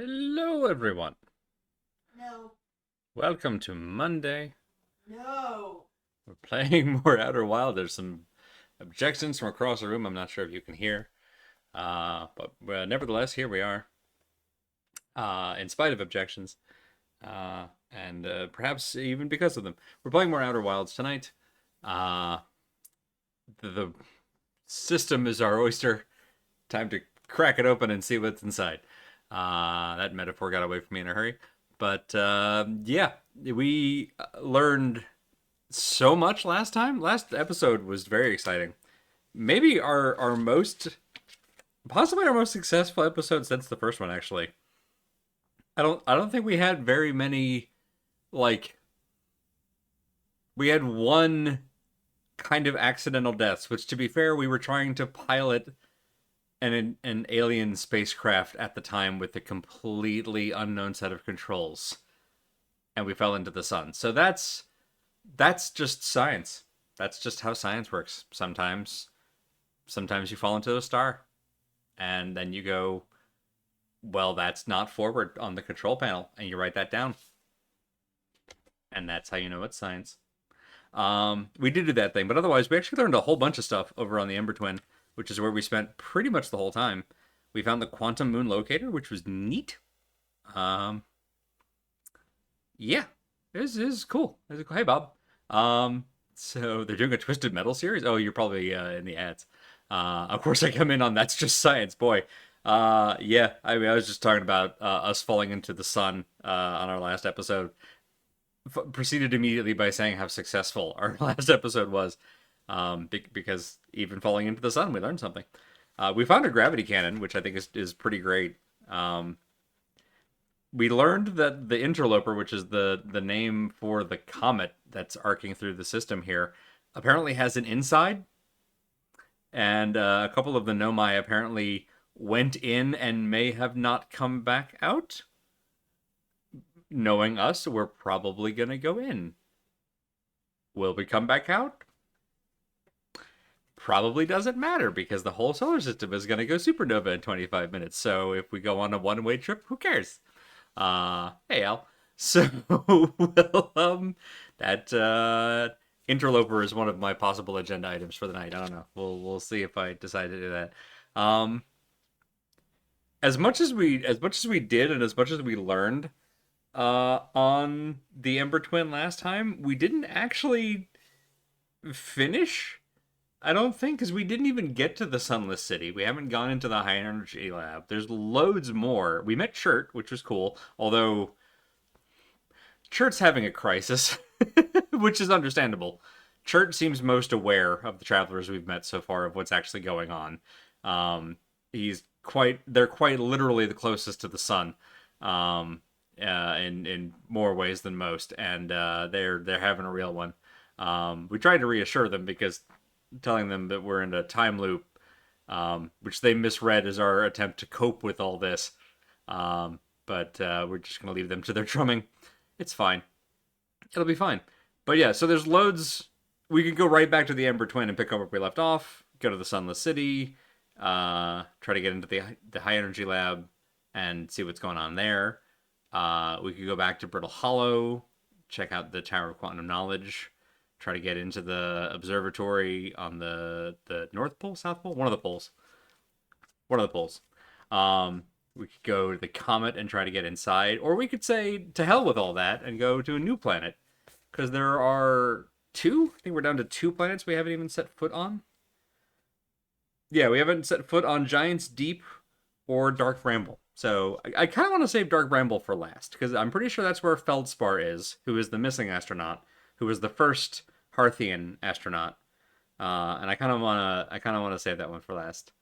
Hello, everyone. No. Welcome to Monday. No. We're playing more Outer Wild. There's some objections from across the room. I'm not sure if you can hear, but nevertheless, here we are. In spite of objections, and perhaps even because of them, we're playing more Outer Wilds tonight. Uh, the system is our oyster. Time to crack it open and see what's inside. That metaphor got away from me in a hurry. But yeah, we learned so much last time. Last episode was very exciting. Maybe our most, possibly our most successful episode since the first one. Actually, I don't think we had very many. Like, we had one kind of accidental deaths, which, to be fair, we were trying to pilot an alien spacecraft at the time with a completely unknown set of controls, and we fell into the sun. So that's just science. That's just how science works. Sometimes you fall into a star, and then you go, well, that's not forward on the control panel, and you write that down, and that's how you know it's science. We did do that thing, but otherwise, we actually learned a whole bunch of stuff over on the Ember Twin, which is where we spent pretty much the whole time. We found the quantum moon locator, which was neat. Um, yeah, it was cool. It was cool. Hey, Bob. So they're doing a Twisted Metal series. Oh, you're probably in the ads. Of course, I come in on That's Just Science, boy. Yeah, I mean, I was just talking about us falling into the sun on our last episode. Proceeded immediately by saying how successful our last episode was, because even falling into the sun, we learned something. We found a gravity cannon, which I think is pretty great. Um, we learned that the interloper, which is the name for the comet that's arcing through the system here, apparently has an inside, and a couple of the Nomai apparently went in and may have not come back out. Knowing us, we're probably gonna go in. Will we come back out? Probably doesn't matter because the whole solar system is going to go supernova in 25 minutes. So if we go on a one-way trip, who cares? Hey Al. So well, that interloper is one of my possible agenda items for the night. I don't know. We'll see if I decide to do that. Um, as much as we did and as much as we learned on the Ember Twin last time, we didn't actually finish. I don't think, because we didn't even get to the Sunless City. We haven't gone into the high energy lab. There's loads more. We met Chert, which was cool, although Chert's having a crisis, which is understandable. Chert seems most aware of the travelers we've met so far of what's actually going on. They're quite literally the closest to the sun, in more ways than most, and they're having a real one. We tried to reassure them because telling them that we're in a time loop, which they misread as our attempt to cope with all this. But we're just going to leave them to their drumming. It's fine. It'll be fine. But yeah, so there's loads. We could go right back to the Ember Twin and pick up where we left off, go to the Sunless City, try to get into the high energy lab and see what's going on there. We could go back to Brittle Hollow, check out the Tower of Quantum Knowledge, try to get into the observatory on the North Pole, South Pole, one of the poles. We could go to the comet and try to get inside, or we could say to hell with all that and go to a new planet, because there are two. I think we're down to two planets we haven't even set foot on. Yeah, we haven't set foot on Giants Deep or Dark Bramble. So I kind of want to save Dark Bramble for last because I'm pretty sure that's where Feldspar is, who is the missing astronaut, who was the first Harthian astronaut. And I kind of wanna save that one for last.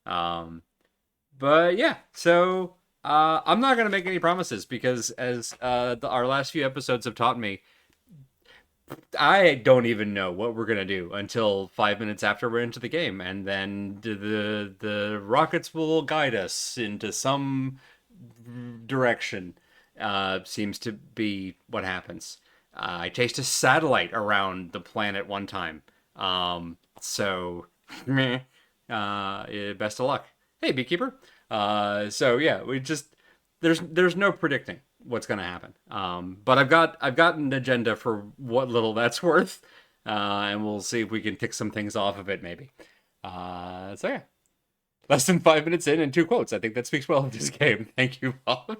Um, but yeah, so I'm not gonna make any promises because as our last few episodes have taught me, I don't even know what we're gonna do until 5 minutes after we're into the game, and then the rockets will guide us into some direction. Seems to be what happens. I chased a satellite around the planet one time, so best of luck. Hey, beekeeper. So yeah, we just there's no predicting what's going to happen. But I've got an agenda for what little that's worth, and we'll see if we can tick some things off of it maybe. So yeah, less than 5 minutes in and two quotes. I think that speaks well of this game. Thank you, Bob.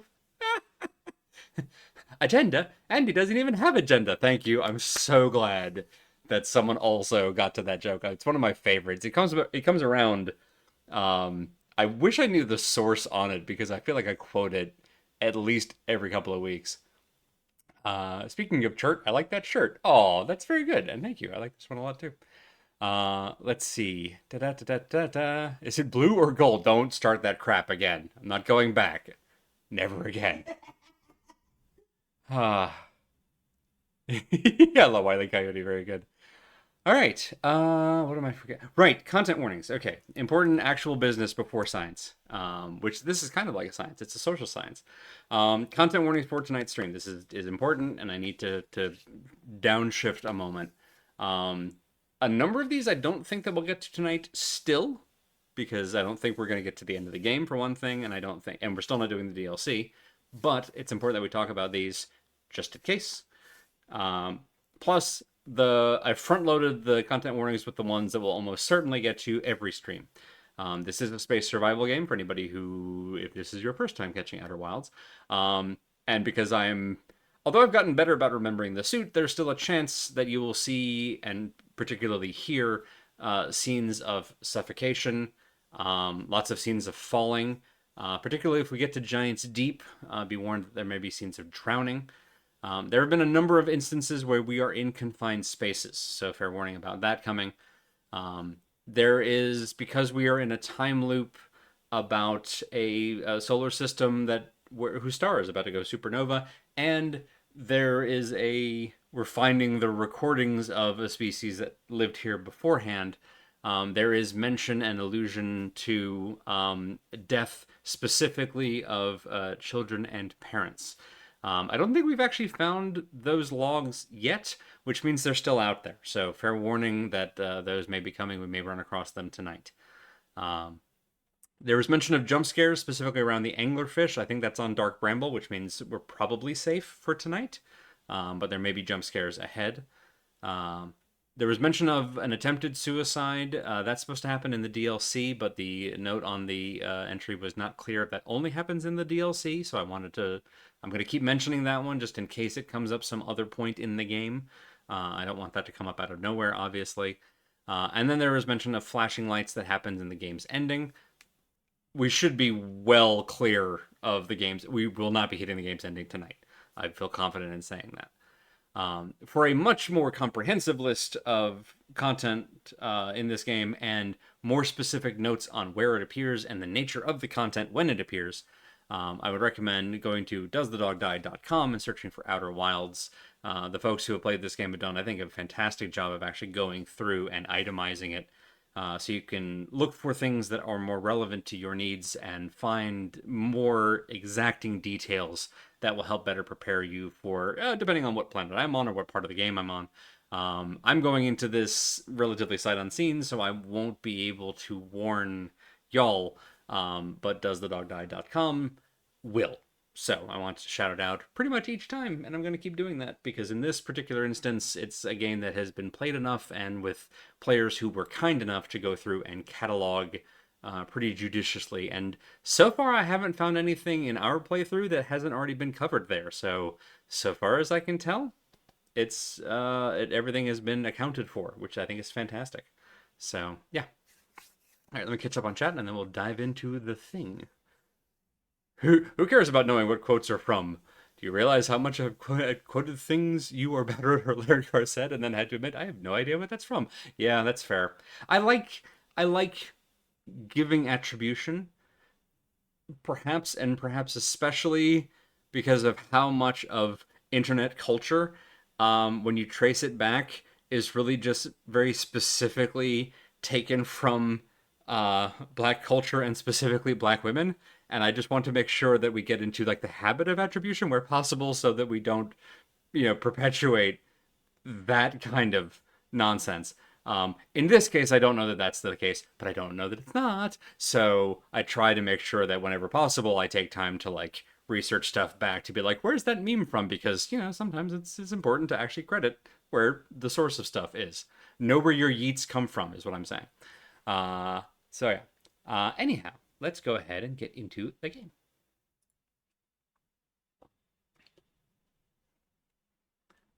Agenda? Andy doesn't even have agenda. Thank you. I'm so glad that someone also got to that joke. It's one of my favorites. It comes around. I wish I knew the source on it because I feel like I quote it at least every couple of weeks. Speaking of shirt, I like that shirt. Oh, that's very good, and thank you. I like this one a lot too. Let's see. Da da da da da. Is it blue or gold? Don't start that crap again. I'm not going back. Never again. Ah. Yeah, I love Wile E. Coyote. Very good. All right. What am I forgetting? Right. Content warnings. Okay. Important actual business before science. Which this is kind of like a science. It's a social science. Content warnings for tonight's stream. This is important, and I need to downshift a moment. A number of these I don't think that we'll get to tonight still, because I don't think we're going to get to the end of the game for one thing, and we're still not doing the DLC. But it's important that we talk about these just in case. Plus, I front-loaded the content warnings with the ones that we'll almost certainly get to every stream. This is a space survival game for anybody if this is your first time catching Outer Wilds. And because although I've gotten better about remembering the suit, there's still a chance that you will see, and particularly hear, scenes of suffocation, lots of scenes of falling, particularly if we get to Giants Deep. Be warned that there may be scenes of drowning. There have been a number of instances where we are in confined spaces, so fair warning about that coming. There is, because we are in a time loop about a solar system whose star is about to go supernova, and we're finding the recordings of a species that lived here beforehand. There is mention and allusion to death, specifically of children and parents. I don't think we've actually found those logs yet, which means they're still out there. So fair warning that those may be coming. We may run across them tonight. There was mention of jump scares, specifically around the anglerfish. I think that's on Dark Bramble, which means we're probably safe for tonight. But there may be jump scares ahead. There was mention of an attempted suicide. That's supposed to happen in the DLC, but the note on the entry was not clear if that only happens in the DLC, so I'm going to keep mentioning that one just in case it comes up some other point in the game. I don't want that to come up out of nowhere, obviously. And then there was mention of flashing lights that happens in the game's ending. We should be well clear of the game's... We will not be hitting the game's ending tonight. I feel confident in saying that. For a much more comprehensive list of content in this game and more specific notes on where it appears and the nature of the content when it appears, I would recommend going to doesthedogdie.com and searching for Outer Wilds. The folks who have played this game have done, I think, a fantastic job of actually going through and itemizing it, so you can look for things that are more relevant to your needs and find more exacting details that will help better prepare you for, depending on what planet I'm on or what part of the game I'm on. I'm going into this relatively sight unseen, so I won't be able to warn y'all, but doesthedogdie.com will. So I want to shout it out pretty much each time, and I'm going to keep doing that because in this particular instance, it's a game that has been played enough and with players who were kind enough to go through and catalog pretty judiciously. And so far, I haven't found anything in our playthrough that hasn't already been covered there. So far as I can tell, everything has been accounted for, which I think is fantastic. So yeah. All right, let me catch up on chat, and then we'll dive into the thing. Who cares about knowing what quotes are from? Do you realize how much I've quoted things you or better or Larry said, and then had to admit I have no idea what that's from? Yeah, that's fair. I like giving attribution, perhaps especially because of how much of internet culture, when you trace it back, is really just very specifically taken from Black culture and specifically Black women. And I just want to make sure that we get into like the habit of attribution where possible so that we don't, perpetuate that kind of nonsense. In this case, I don't know that that's the case, but I don't know that it's not. So I try to make sure that whenever possible, I take time to like research stuff back to be like, where's that meme from? Because, sometimes it's important to actually credit where the source of stuff is. Know where your yeets come from is what I'm saying. So yeah. Anyhow, let's go ahead and get into the game.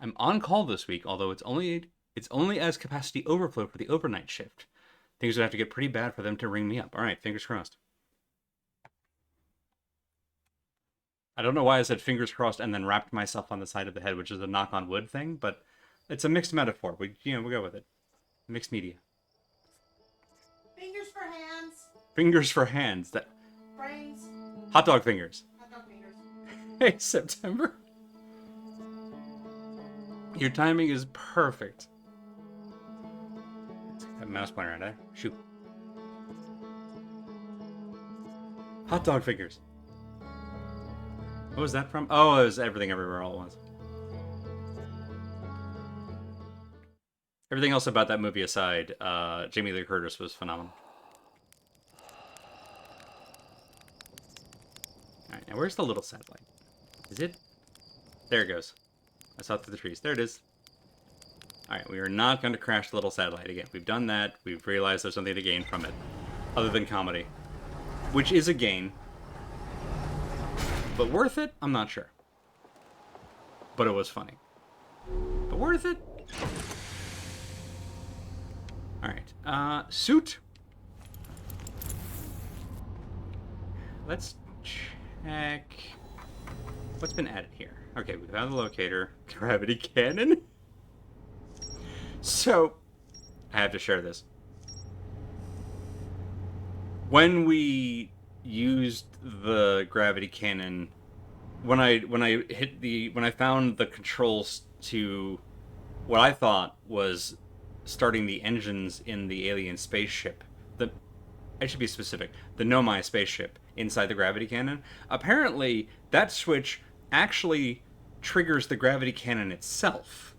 I'm on call this week, although it's only as capacity overflow for the overnight shift. Things would have to get pretty bad for them to ring me up. All right, fingers crossed. I don't know why I said fingers crossed and then wrapped myself on the side of the head, which is a knock on wood thing, but it's a mixed metaphor. We'll go with it. Mixed media. Fingers for hands. Fingers for hands. Brains. Hot dog fingers. Hot dog fingers. Hey, September. Your timing is perfect. Let's get that mouse pointer out, eh? Shoot. Hot dog fingers. What was that from? Oh, it was Everything Everywhere All at Once. Everything else about that movie aside, Jamie Lee Curtis was phenomenal. Alright, now where's the little satellite? Is it? There it goes. I saw it through the trees. There it is. Alright, we are not going to crash the little satellite again. We've done that. We've realized there's something to gain from it. Other than comedy. Which is a gain. But worth it? I'm not sure. But it was funny. But worth it? Alright. Suit. Let's check what's been added here. Okay, we found the locator. Gravity cannon. So, I have to share this. When we used the gravity cannon, when I found the controls to what I thought was starting the engines in the alien spaceship, I should be specific, the Nomai spaceship inside the gravity cannon, apparently that switch actually triggers the gravity cannon itself.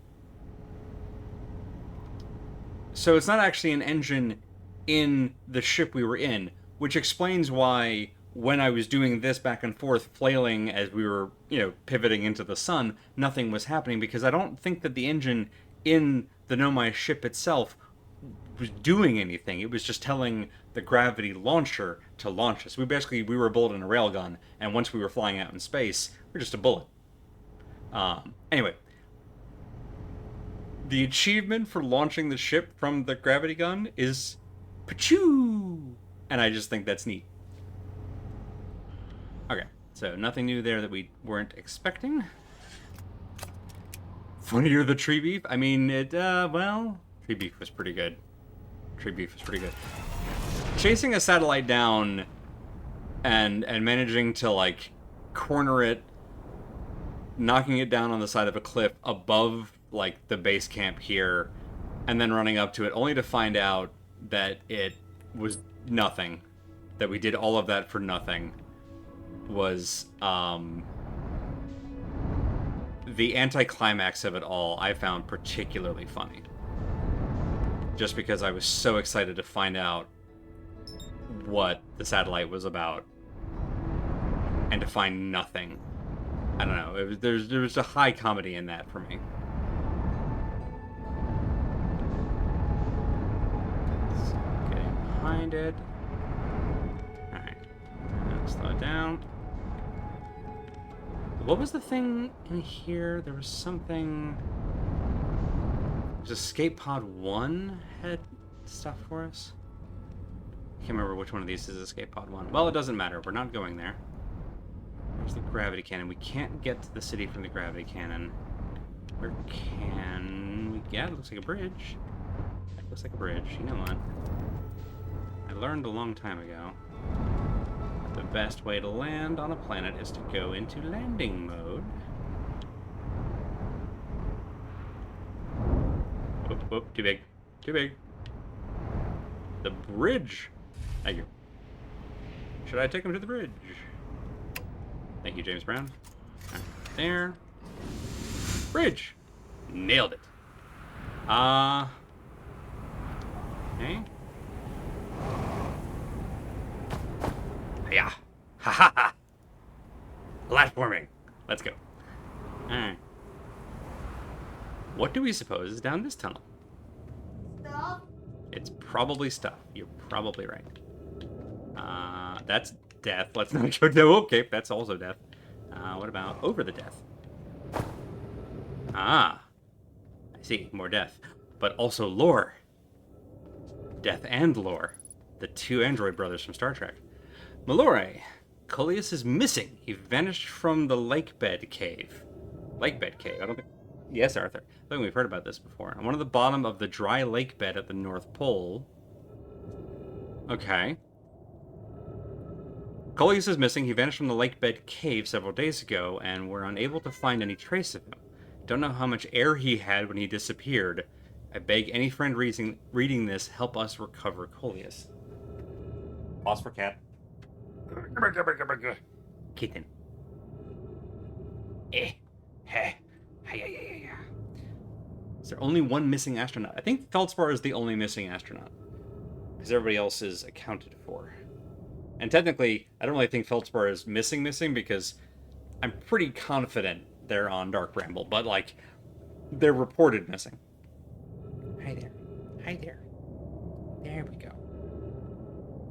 So it's not actually an engine in the ship we were in, which explains why when I was doing this back and forth, flailing as we were, pivoting into the sun, nothing was happening, because I don't think that the engine in the Nomai ship itself was doing anything. It was just telling the gravity launcher to launch us. We were a bullet in a railgun, and once we were flying out in space, we're just a bullet. Anyway, the achievement for launching the ship from the gravity gun is Pachoo! And I just think that's neat. Okay, so nothing new there that we weren't expecting. Funnier the tree beef? I mean, tree beef was pretty good. Chasing a satellite down and managing to, corner it, knocking it down on the side of a cliff above, the base camp here, and then running up to it, only to find out that it was nothing. That we did all of that for nothing. Was, the anticlimax of it all I found particularly funny. Just because I was so excited to find out what the satellite was about. And to find nothing. I don't know. There was a high comedy in that for me. Getting behind it. Alright. Slow it down. What was the thing in here? There was something... Was Escape Pod 1 had stuff for us? I can't remember which one of these is Escape Pod 1. Well, it doesn't matter. We're not going there. There's the gravity cannon. We can't get to the city from the gravity cannon. Where can we... Yeah, it looks like a bridge. It looks like a bridge. You know what? I learned a long time ago. The best way to land on a planet is to go into landing mode. Whoop, whoop, too big. Too big. The bridge. Thank you. Should I take him to the bridge? Thank you, James Brown. Right there. Bridge. Nailed it. Okay. Yeah. Ha ha ha. Platforming. Let's go. Alright. What do we suppose is down this tunnel? Stuff. It's probably stuff. You're probably right. That's death. Let's not go. No, okay, that's also death. What about over the death? Ah, I see. More death. But also lore. Death and lore. The two android brothers from Star Trek. Malore. Coleus is missing. He vanished from the lake bed cave. Lake bed cave. I don't think... Yes, Arthur. I think we've heard about this before. On one of the bottom of the dry lake bed at the North Pole. Okay. Coleus is missing. He vanished from the lake bed cave several days ago, and we're unable to find any trace of him. Don't know how much air he had when he disappeared. I beg any friend reading this, help us recover Coleus. Pause for cat. Kitten. Is there only one missing astronaut? I think Feldspar is the only missing astronaut. Because everybody else is accounted for. And technically, I don't really think Feldspar is missing because I'm pretty confident they're on Dark Bramble. But, like, they're reported missing. Hi there. Hi there. There we go.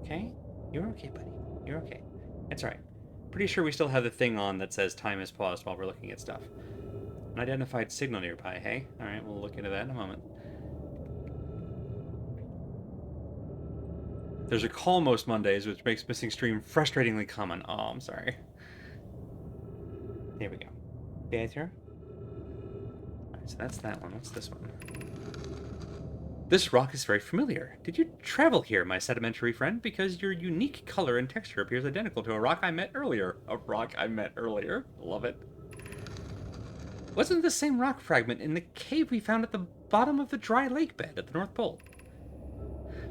Okay? You're okay, buddy. You're okay. That's right. Pretty sure we still have the thing on that says time is paused while we're looking at stuff. An identified signal nearby, hey? Alright, we'll look into that in a moment. There's a call most Mondays, which makes missing stream frustratingly common. Oh, I'm sorry. There we go. Better? Alright, so that's that one. What's this one? This rock is very familiar. Did you travel here, my sedimentary friend? Because your unique color and texture appears identical to a rock I met earlier. A rock I met earlier? Love it. Wasn't the same rock fragment in the cave we found at the bottom of the dry lake bed at the North Pole?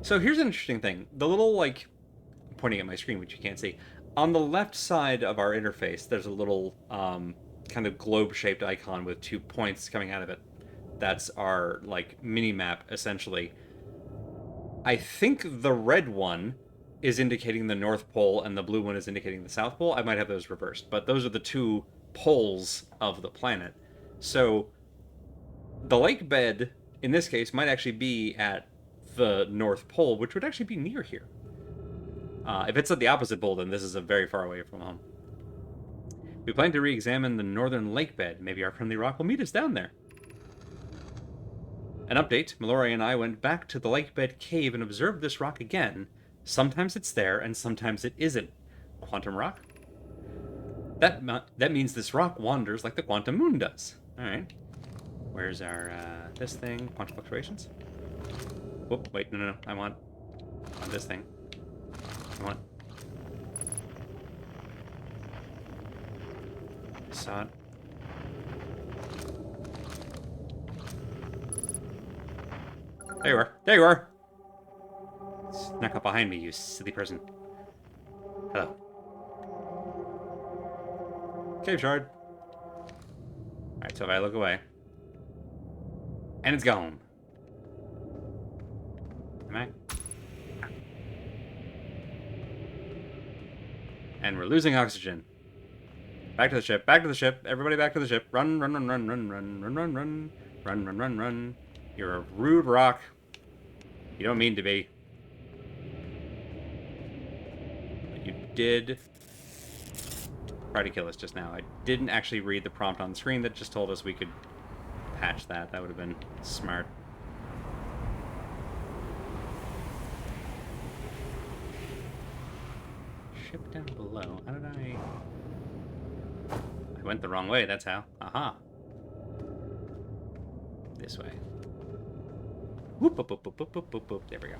So here's an interesting thing. The little, like, I'm pointing at my screen, which you can't see. On the left side of our interface, there's a little kind of globe-shaped icon with 2 points coming out of it. That's our, like, mini-map, essentially. I think the red one is indicating the North Pole and the blue one is indicating the South Pole. I might have those reversed, but those are the 2 poles of the planet. So the lake bed, in this case, might actually be at the North Pole, which would actually be near here. If it's at the opposite pole, then this is a very far away from home. We plan to re-examine the northern lake bed. Maybe our friendly rock will meet us down there. An update, Mallory and I went back to the lake bed cave and observed this rock again. Sometimes it's there, and sometimes it isn't. Quantum rock? That means this rock wanders like the quantum moon does. Alright. Where's our, this thing? Quantum fluctuations? Whoop, wait, no. I want this thing. I want... I saw it. There you are. There you are! Snuck up behind me, you silly person. Hello. Cave shard. Alright, so if I look away. And it's gone. Am I? And we're losing oxygen. Back to the ship. Back to the ship. Everybody back to the ship. Run, run, run, run, run, run, run, run, run. Run, run, run, run. You're a rude rock. You don't mean to be. But you did try to kill us just now. I didn't actually read the prompt on the screen that just told us we could patch that. That would have been smart. Ship down below. How did I went the wrong way, that's how. Aha. This way. Whoop, whoop, whoop, whoop, whoop, whoop, whoop, whoop. There we go.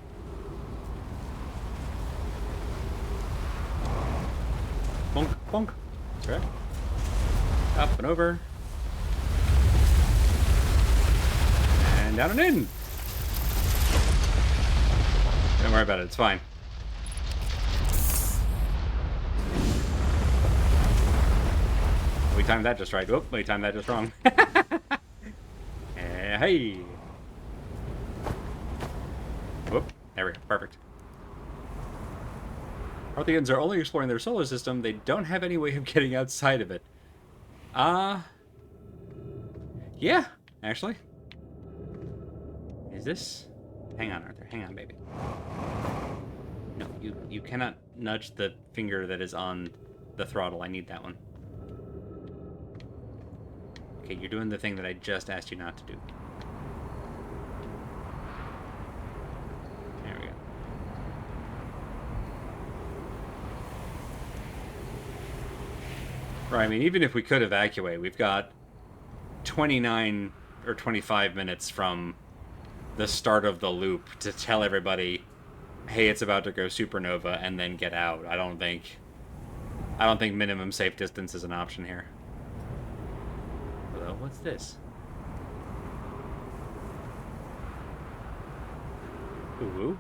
Bonk, bonk. That's right. Up and over. And down and in. Don't worry about it, it's fine. We timed that just right. Whoop, we timed that just wrong. Hey. Whoop, there we go, perfect. Parthians are only exploring their solar system. They don't have any way of getting outside of it. Yeah, actually. Is this... Hang on, Arthur. Hang on, baby. No, you cannot nudge the finger that is on the throttle. I need that one. Okay, you're doing the thing that I just asked you not to do. There we go. Right, I mean, even if we could evacuate, we've got 29 or 25 minutes from the start of the loop to tell everybody, hey, it's about to go supernova, and then get out. I don't think minimum safe distance is an option here. Hello, what's this? Ooh.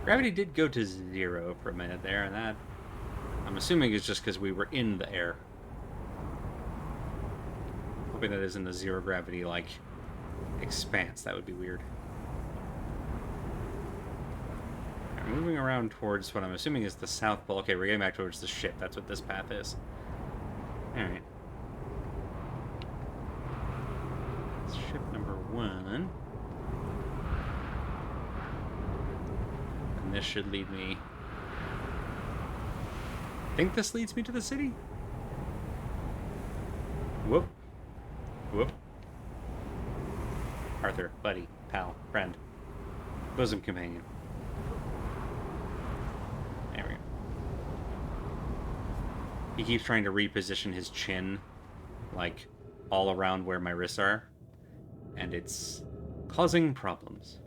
Gravity did go to 0 for a minute there, and that, I'm assuming, is just because we were in the air. Hoping that isn't a 0 gravity, like, expanse. That would be weird. Right, moving around towards what I'm assuming is the South Pole. Okay, we're getting back towards the ship. That's what this path is. Alright. Ship number 1. This should lead me... I think this leads me to the city? Whoop. Whoop. Arthur, buddy, pal, friend. Bosom companion. There we go. He keeps trying to reposition his chin, like, all around where my wrists are. And it's causing problems.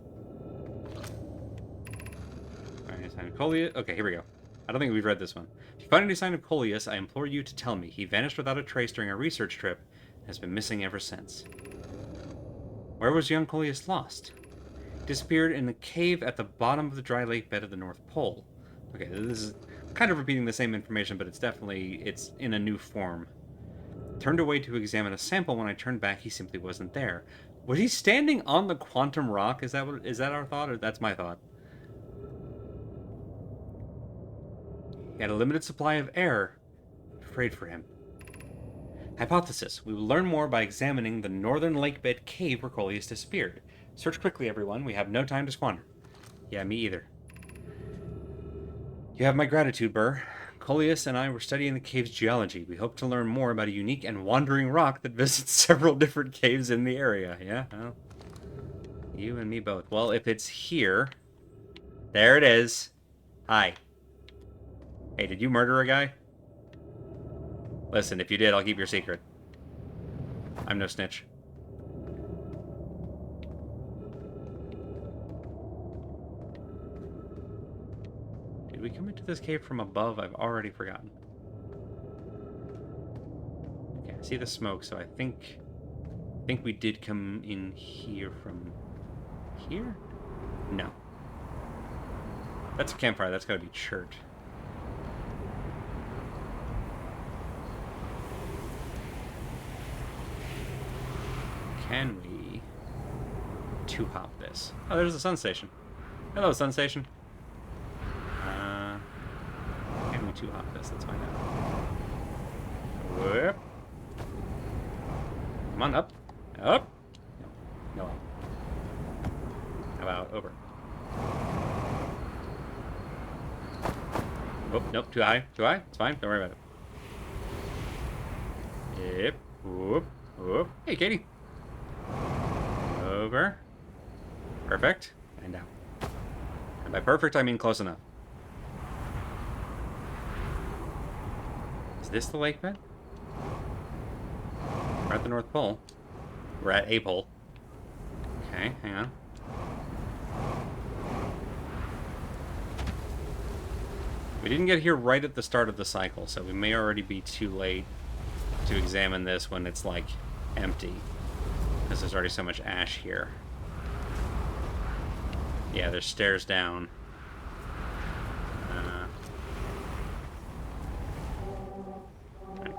Sign of Coleus. Okay, here we go. I don't think we've read this one. If you find any sign of Coleus, I implore you to tell me. He vanished without a trace during a research trip and has been missing ever since. Where was young Coleus lost? He disappeared in a cave at the bottom of the dry lake bed of the North Pole. Okay, this is kind of repeating the same information, but it's in a new form. Turned away to examine a sample. When I turned back, he simply wasn't there. Was he standing on the quantum rock? Is that our thought, or that's my thought? He had a limited supply of air. Afraid for him. Hypothesis. We will learn more by examining the northern lakebed cave where Coleus disappeared. Search quickly, everyone. We have no time to squander. Yeah, me either. You have my gratitude, Burr. Coleus and I were studying the cave's geology. We hope to learn more about a unique and wandering rock that visits several different caves in the area. Yeah, well, you and me both. Well, if it's here... There it is. Hi. Hey, did you murder a guy? Listen, if you did, I'll keep your secret. I'm no snitch. Did we come into this cave from above? I've already forgotten. Okay, I see the smoke, so I think we did come in here from here? No. That's a campfire. That's gotta be church. Can we two-hop this? Oh, there's the sun station. Hello, sun station. Can we two-hop this? Let's find out. Whoop. Come on, up. Up. No. No. How about over? Oh, nope, too high. Too high? It's fine. Don't worry about it. Yep. Whoop. Whoop. Hey, Katie. Over. Perfect. And down. And by perfect, I mean close enough. Is this the lake bed? We're at the North Pole. We're at a pole. Okay, hang on. We didn't get here right at the start of the cycle, so we may already be too late to examine this when it's, like, empty. Because there's already so much ash here. Yeah, there's stairs down.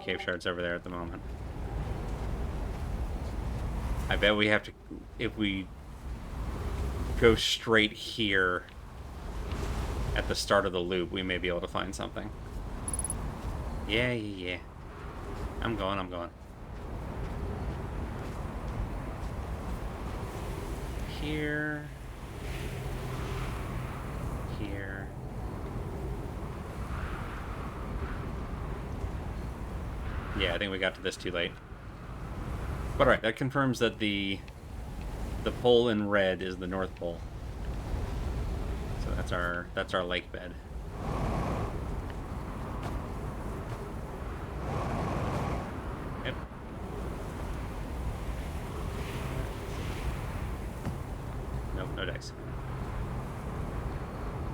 cave shards over there at the moment. I bet we have to... If we go straight here at the start of the loop, we may be able to find something. Yeah. I'm going. Here. Yeah, I think we got to this too late. But alright, that confirms that the pole in red is the North Pole. So that's our lake bed. Yep. Nope, no dice.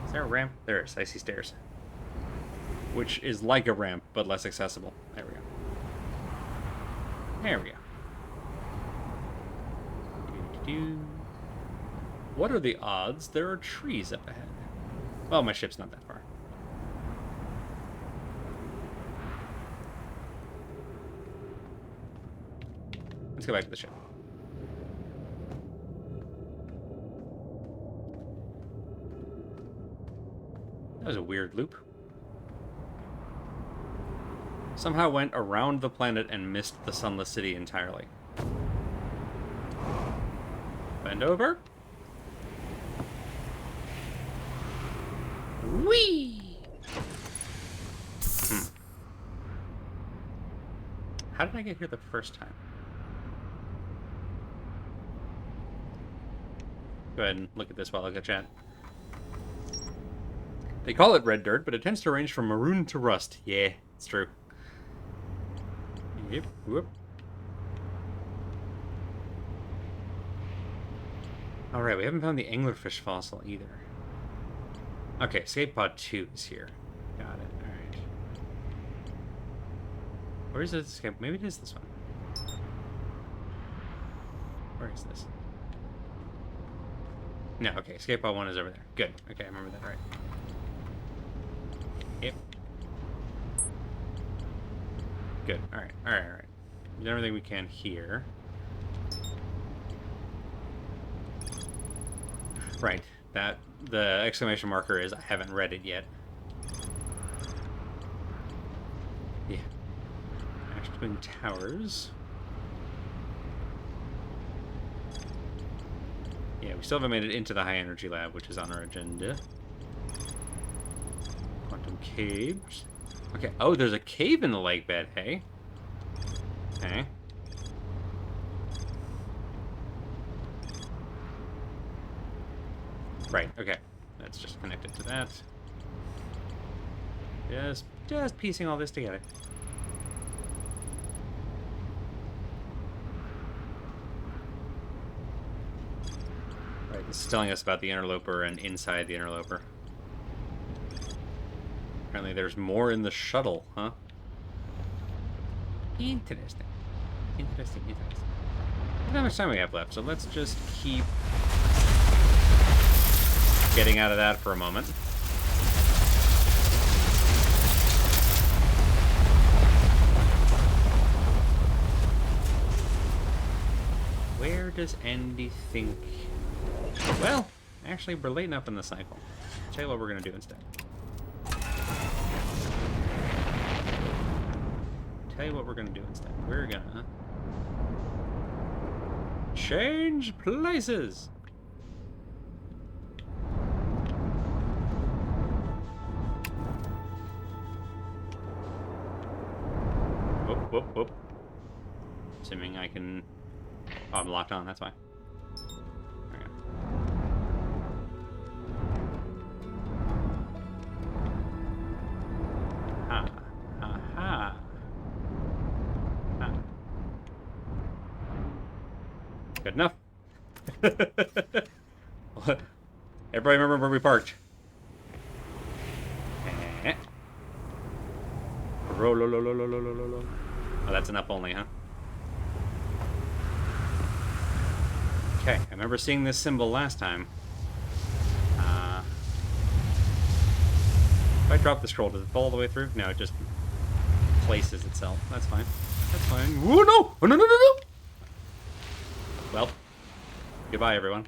Is there a ramp? There is. I see stairs. Which is like a ramp, but less accessible. There we go. There we go. What are the odds there are trees up ahead? Well, my ship's not that far. Let's go back to the ship. That was a weird loop. Somehow went around the planet and missed the sunless city entirely. Bend over. Whee! How did I get here the first time? Go ahead and look at this while I look at chat. They call it red dirt, but it tends to range from maroon to rust. Yeah, it's true. Yep, whoop. Alright, we haven't found the anglerfish fossil either. Okay, escape pod 2 is here. Got it, alright. Where is this escape? Maybe it is this one. Where is this? No, okay, escape pod 1 is over there. Good, okay, I remember that right. Yep. Good, alright. We've done everything we can here. Right, the exclamation marker is I haven't read it yet. Yeah. Ash Twin Towers. Yeah, we still haven't made it into the high energy lab, which is on our agenda. Quantum caves. Okay, oh, there's a cave in the lake bed, hey? Okay. Right, okay. That's just connected to that. Just piecing all this together. Right, this is telling us about the interloper and inside the interloper. Apparently there's more in the shuttle, huh? Interesting. Interesting. I don't know how much time we have left, so let's just keep getting out of that for a moment. Where does Andy think? Well, actually, we're late enough in the cycle. I'll tell you what we're going to do instead. We're gonna change places. Whoop. Assuming I can... Oh, I'm locked on, that's fine. There we go. Good enough. Everybody remember where we parked. Oh, that's an up only, huh? Okay, I remember seeing this symbol last time. If I drop the scroll, does it fall all the way through? No, it just places itself. That's fine. That's fine. Whoa, no! Oh, no, no, no, no! Well, goodbye, everyone.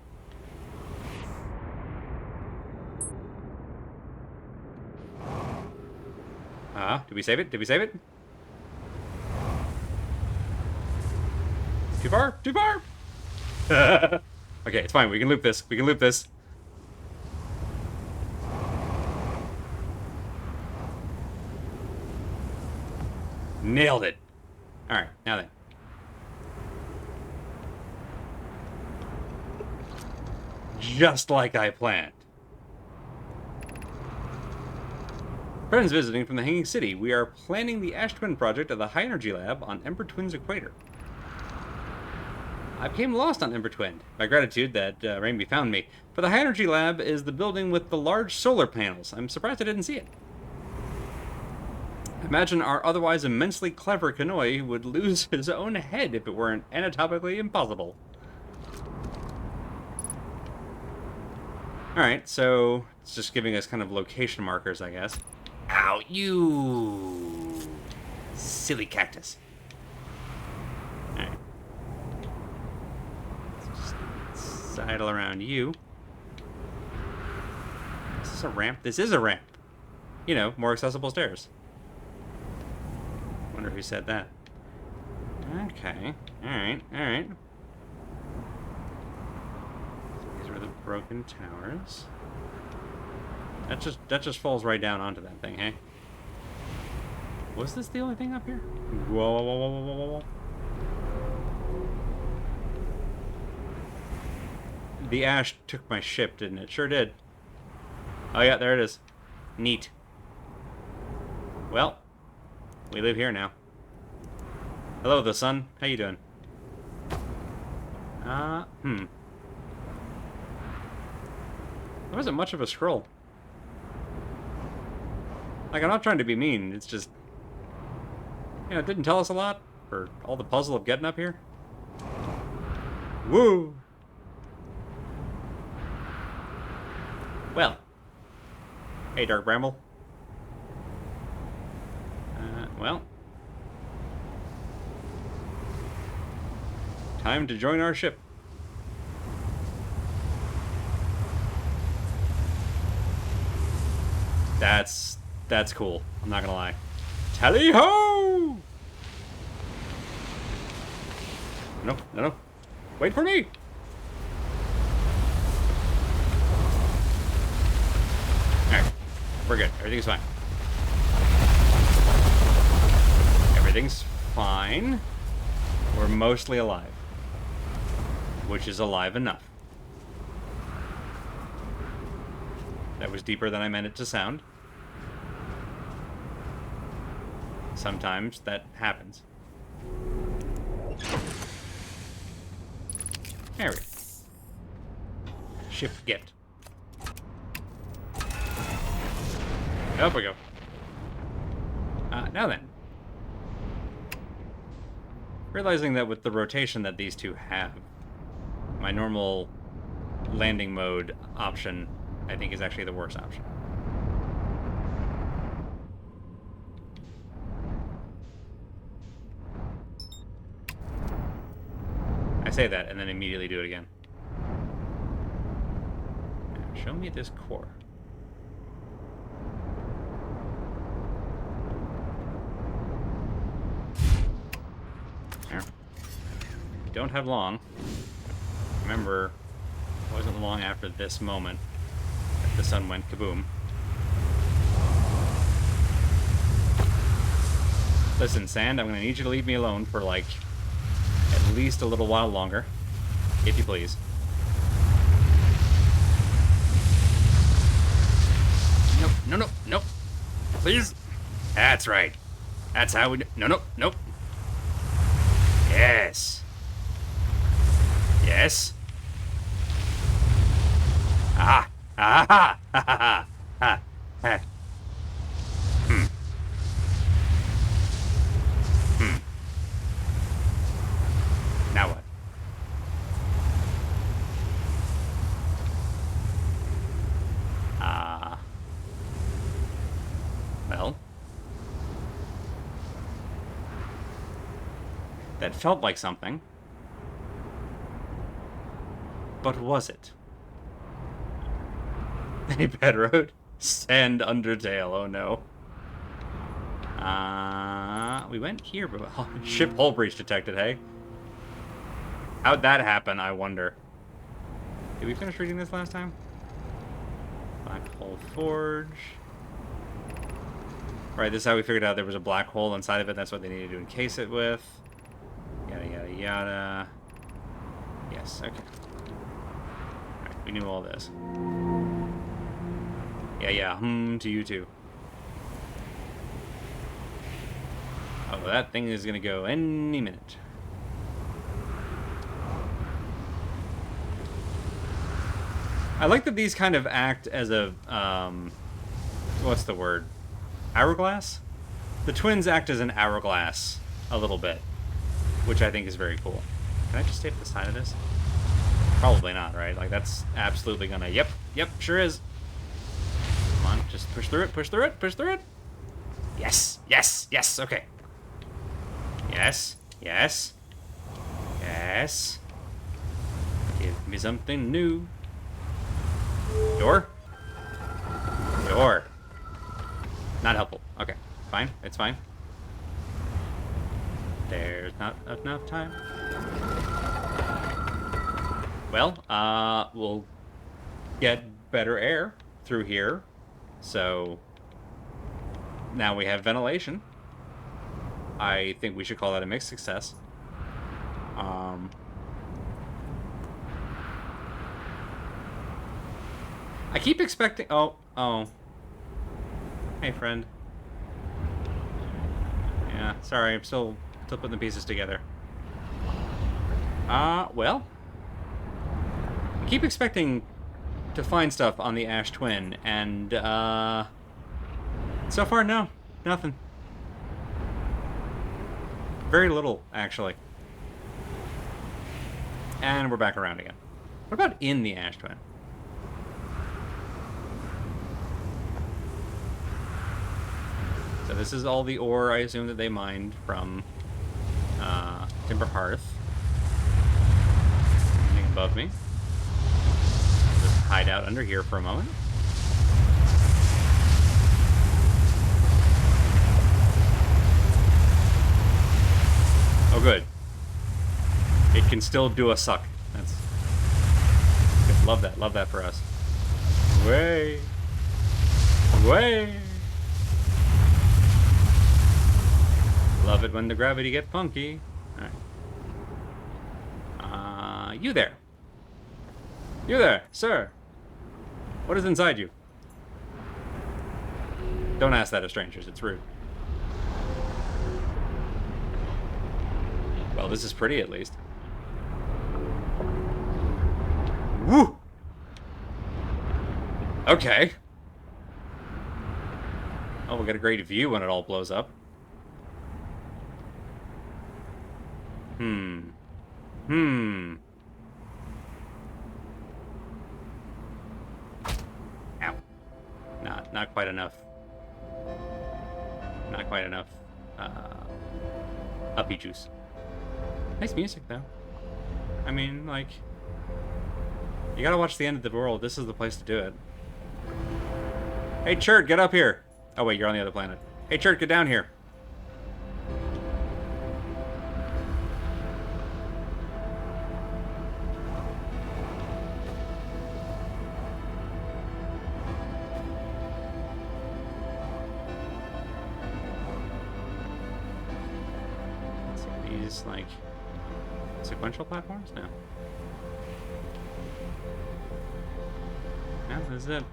Did we save it? Did we save it? Too far? Too far! Okay, it's fine. We can loop this. We can loop this. Nailed it. Alright, now then. Just like I planned. Friends visiting from the Hanging City, we are planning the Ash Twin project of the High Energy Lab on Ember Twin's equator. I became lost on Ember Twin. My gratitude that Rainby found me. For the High Energy Lab is the building with the large solar panels. I'm surprised I didn't see it. Imagine our otherwise immensely clever Kanoi would lose his own head if it weren't anatomically impossible. Alright, so it's just giving us kind of location markers, I guess. Ow, you silly cactus. Alright. Let's just sidle around you. Is this a ramp? This is a ramp. You know, more accessible stairs. Wonder who said that. Okay. Alright, alright. These are the broken towers. That just falls right down onto that thing, hey? Was this the only thing up here? Whoa, whoa, whoa, whoa, whoa, whoa, whoa. The ash took my ship, didn't it? Sure did. Oh yeah, there it is. Neat. Well, we live here now. Hello, the sun. How you doing? There wasn't much of a scroll. Like, I'm not trying to be mean. It's just, you know, it didn't tell us a lot for all the puzzle of getting up here. Woo! Well. Hey, Dark Bramble. Well. Time to join our ship. That's cool. I'm not gonna lie. Tally-ho! No, no, no. Wait for me! Alright. We're good. Everything's fine. Everything's fine. We're mostly alive. Which is alive enough. That was deeper than I meant it to sound. Sometimes that happens. There we go. Ship gift. Up we go. Now then. Realizing that with the rotation that these two have, my normal landing mode option, I think, is actually the worst option. I say that and then immediately do it again. Now, show me this core. There. Don't have long. Remember, it wasn't long after this moment that the sun went kaboom. Listen, Sand, I'm gonna need you to leave me alone for, like, at least a little while longer, if you please. Nope, no, no, nope. Please. That's right. That's how we do. No, no, nope. Yes. Yes. Ah. Ah. Ha. Ha. Ha. Ha. Ha. Hmm. Hmm. Now what? Well. That felt like something. But was it? Any bad road? Sand Undertale, oh no. We went here, but ship hull breach detected, hey? How'd that happen, I wonder? Did we finish reading this last time? Black Hole Forge. Right, this is how we figured out there was a black hole inside of it. That's what they needed to encase it with. Yada, yada, yada. Yes, okay. Alright, we knew all this. Yeah, to you too. Oh, that thing is gonna go any minute. I like that these kind of act as a, what's the word? Hourglass? The twins act as an hourglass a little bit, which I think is very cool. Can I just stay at the side of this? Probably not, right? Like, that's absolutely gonna... Yep, sure is. Come on, just push through it, push through it, push through it. Yes, okay. Yes. Give me something new. Door? Not helpful. Okay, fine, it's fine. There's not enough time. Well, we'll get better air through here. So now we have ventilation. I think we should call that a mixed success. I keep expecting... Oh. Hey, friend. Yeah, sorry, I'm still putting the pieces together. Well. I keep expecting to find stuff on the Ash Twin, and, so far, no. Nothing. Very little, actually. And we're back around again. What about in the Ash Twin? So this is all the ore, I assume, that they mined from Timber Hearth. Anything above me? I'll just hide out under here for a moment. Oh, good. It can still do a suck. That's good. Love that for us. Way. Love it when the gravity gets funky. Alright. You there. You there, sir. What is inside you? Don't ask that of strangers, it's rude. Well, this is pretty, at least. Woo! Okay. Oh, we got a great view when it all blows up. Ow. Not quite enough. Not quite enough, uppy juice. Nice music, though. I mean, like... You gotta watch The End of the World. This is the place to do it. Hey, Chert, get up here! Oh, wait, you're on the other planet. Hey, Chert, get down here! These, like... sequential platforms? No. No, this is it.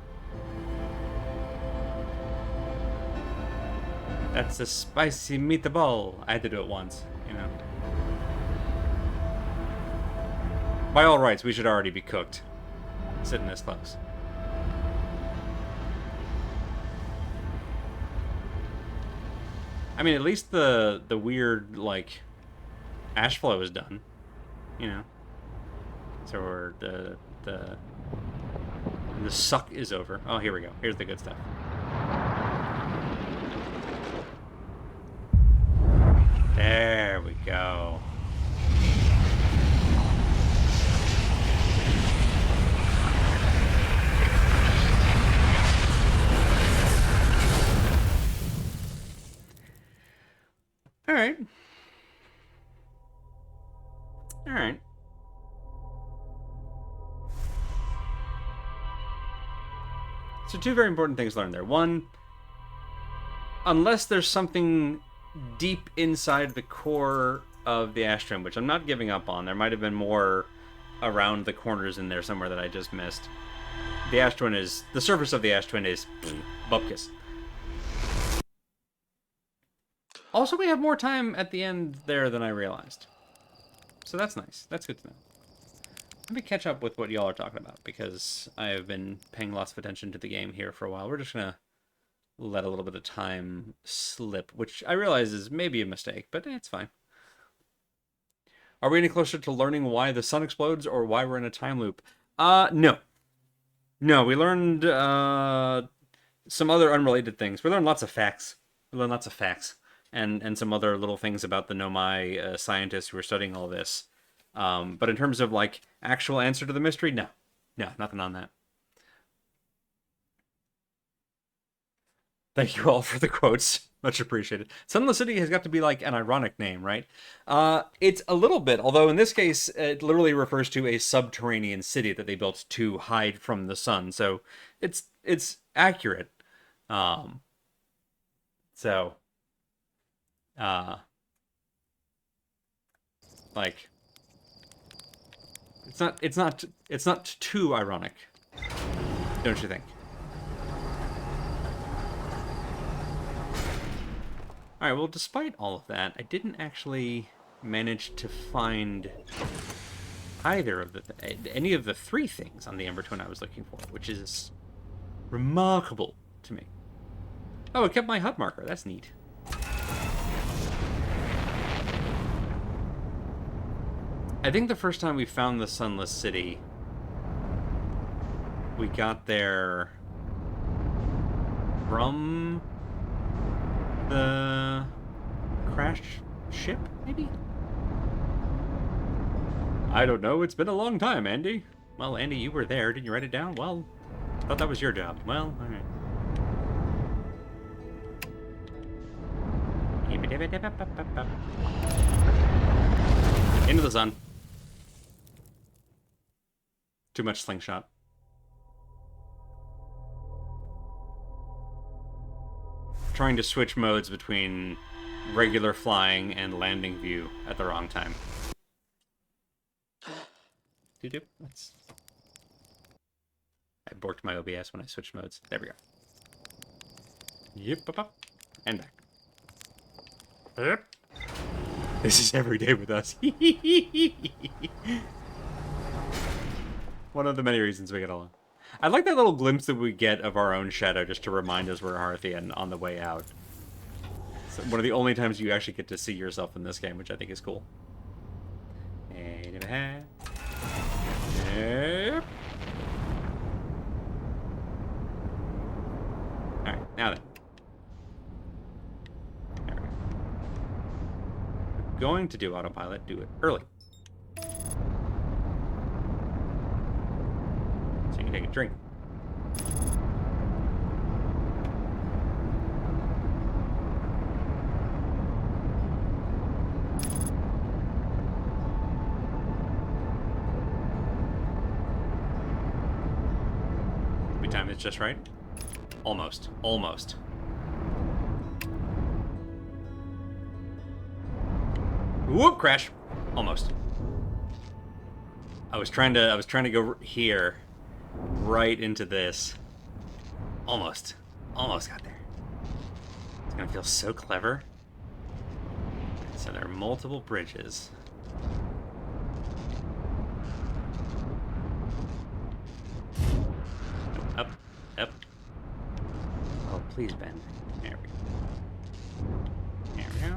That's a spicy meatball. I had to do it once, you know. By all rights, we should already be cooked. Sitting this close. I mean, at least the weird, like, ash flow is done. You know. So we're the suck is over. Oh, here we go. Here's the good stuff. There we go. All right. So two very important things learned there. One, unless there's something deep inside the core of the Ash Twin, which I'm not giving up on, there might have been more around the corners in there somewhere that I just missed. The Ash Twin is... The surface of the Ash Twin is... bupkis. Also, we have more time at the end there than I realized. So that's nice. That's good to know. Let me catch up with what y'all are talking about, because I have been paying lots of attention to the game here for a while. We're just going to let a little bit of time slip, which I realize is maybe a mistake, but it's fine. Are we any closer to learning why the sun explodes or why we're in a time loop? No. No, we learned some other unrelated things. We learned lots of facts. And some other little things about the Nomai scientists who are studying all this. But in terms of, like, actual answer to the mystery, no. No, nothing on that. Thank you all for the quotes. Much appreciated. Sunless City has got to be, like, an ironic name, right? It's a little bit, although in this case, it literally refers to a subterranean city that they built to hide from the sun. So it's accurate. Like, it's not too ironic, don't you think? All right, well, despite all of that, I didn't actually manage to find either of any of the three things on the Ember Twin I was looking for, which is remarkable to me. Oh, it kept my HUD marker. That's neat. I think the first time we found the Sunless City, we got there from the crashed ship, maybe? I don't know. It's been a long time, Andy. Well, Andy, you were there. Didn't you write it down? Well, I thought that was your job. Well, all right. Into the sun. Too much slingshot. Trying to switch modes between regular flying and landing view at the wrong time. That's... I borked my OBS when I switched modes. There we go. Yep, up, and back. Yep. This is every day with us. One of the many reasons we get along. I like that little glimpse that we get of our own shadow just to remind us we're Hearthian on the way out. It's one of the only times you actually get to see yourself in this game, which I think is cool. Yep. Alright, now then. There we go. We're going to do autopilot, do it early. So you can take a drink. We timed it just right? Almost. Almost. Whoop! Crash. Almost. I was trying to go here, right into this. Almost. Almost got there. It's gonna feel so clever. So there are multiple bridges. Up, up. Oh, please bend. There we go. There we go.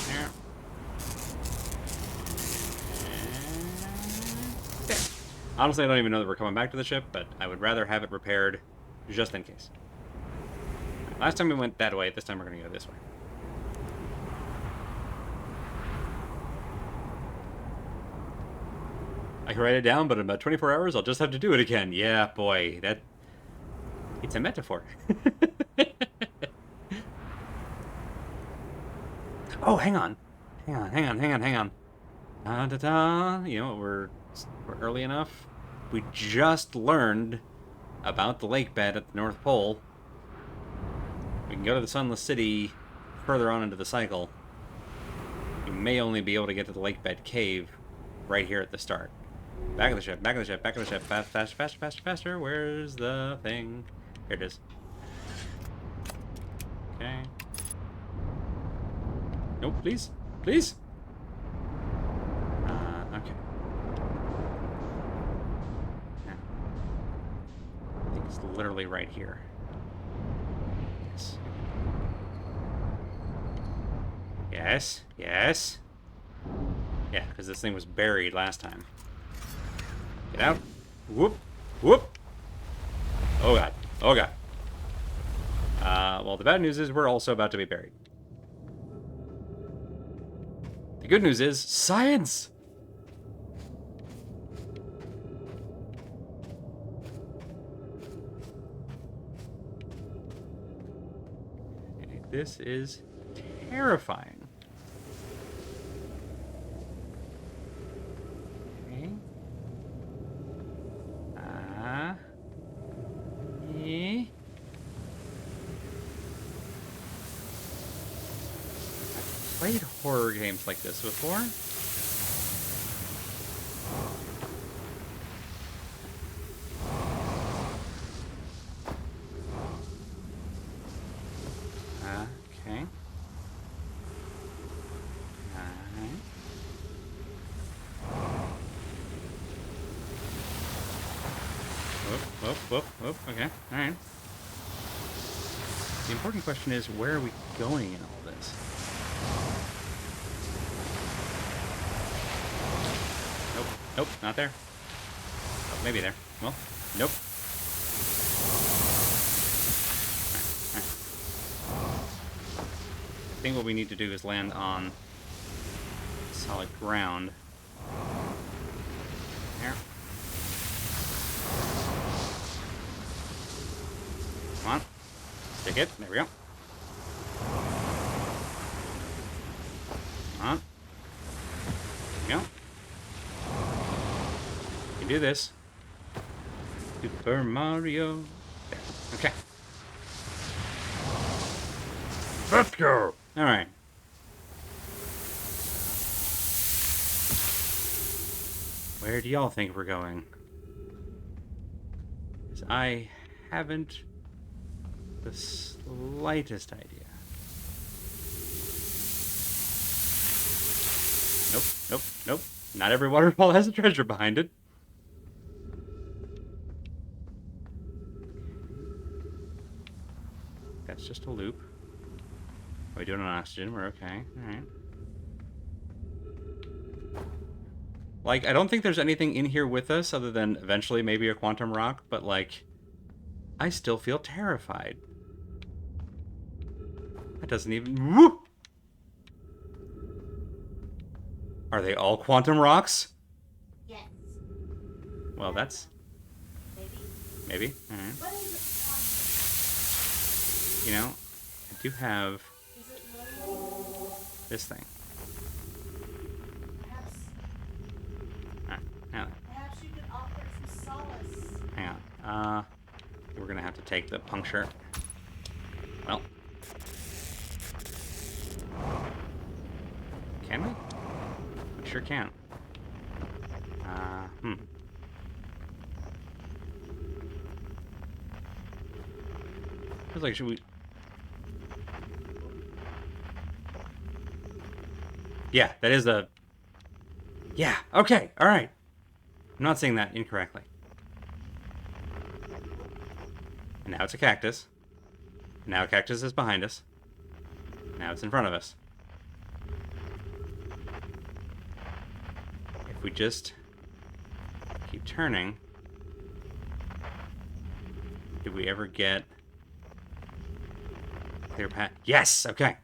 There. There. Honestly, I don't even know that we're coming back to the ship, but I would rather have it repaired just in case. Last time we went that way, this time we're going to go this way. I can write it down, but in about 24 hours, I'll just have to do it again. Yeah, boy, It's a metaphor. Oh, hang on. Hang on. Da-da-da. You know, we're early enough. We just learned about the lake bed at the North Pole. We can go to the Sunless City further on into the cycle. We may only be able to get to the lake bed cave right here at the start. Back of the ship, back of the ship, back of the ship. Faster. Where's the thing? Here it is. Okay. Nope, please. Please. Okay. Now, I think it's literally right here. Yes. Yes. Yeah, because this thing was buried last time. Get out. Whoop. Whoop. Oh, God. Oh, God. Well, the bad news is we're also about to be buried. The good news is science! This is terrifying. Okay. Yeah. I've played horror games like this before. Okay. Whoop. Okay, alright. The important question is, where are we going in all this? Nope, not there. Oh, maybe there. Well, nope. Alright. I think what we need to do is land on solid ground. There. Come on. Stick it. There we go. Come on. There we go. You can do this. Super Mario. There. Okay. Let's go. All right. Where do y'all think we're going? Because I haven't the slightest idea. Nope. Not every waterfall has a treasure behind it. That's just a loop. Are we doing it on oxygen? We're okay. Alright. Like, I don't think there's anything in here with us other than eventually maybe a quantum rock, but, like, I still feel terrified. That doesn't even... Woo! Are they all quantum rocks? Yes. Well, that's... Maybe. Alright. What is You know, I do have it? Is it literal? this thing. Perhaps, Alright, perhaps you could offer some solace. hang on. We're gonna have to take the puncture. Well. Can we? We sure can. Feels like, should we... Yeah, that is a... Yeah, okay, alright. I'm not saying that incorrectly. And now it's a cactus. And now a cactus is behind us. Now it's in front of us. If we just keep turning... Did we ever get... Clear path? Yes! Okay.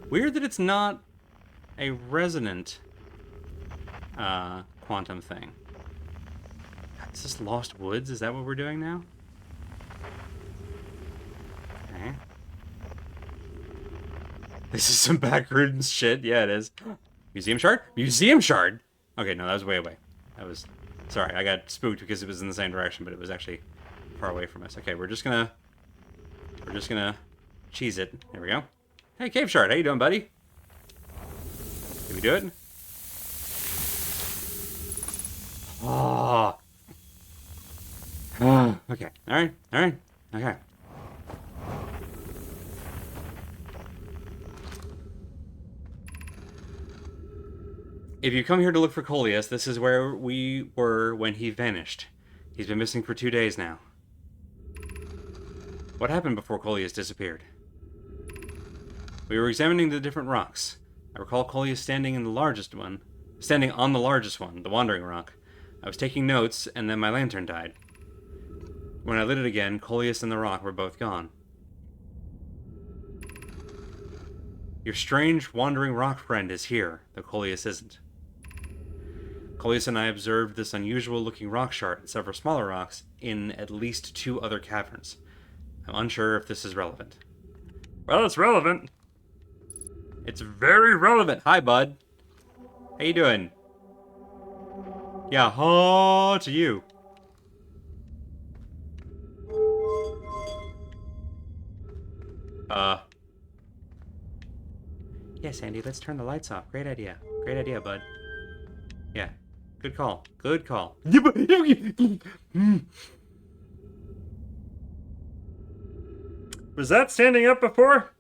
Weird that it's not a resonant quantum thing. Is this Lost Woods? Is that what we're doing now? Okay. This is some backwoods shit. Yeah, it is. Museum shard? Museum shard? Okay, no, that was way away. That was... Sorry, I got spooked because it was in the same direction, but it was actually far away from us. Okay, we're just gonna cheese it. There we go. Hey, Cave Shard, how you doing, buddy? Did we do it? Oh. Okay. Alright. Alright. Okay. If you come here to look for Coleus, this is where we were when he vanished. He's been missing for 2 days now. What happened before Coleus disappeared? We were examining the different rocks. I recall Coleus standing on the largest one, the Wandering Rock. I was taking notes, and then my lantern died. When I lit it again, Coleus and the rock were both gone. Your strange Wandering Rock friend is here, though Coleus isn't. Coleus and I observed this unusual-looking rock shard and several smaller rocks in at least 2 other caverns. I'm unsure if this is relevant. Well, it's relevant. It's very relevant. Hi, bud. How you doing? Yeah, ho to you. Yes, Andy, let's turn the lights off. Great idea. Great idea, bud. Yeah. Good call. Good call. Was that standing up before?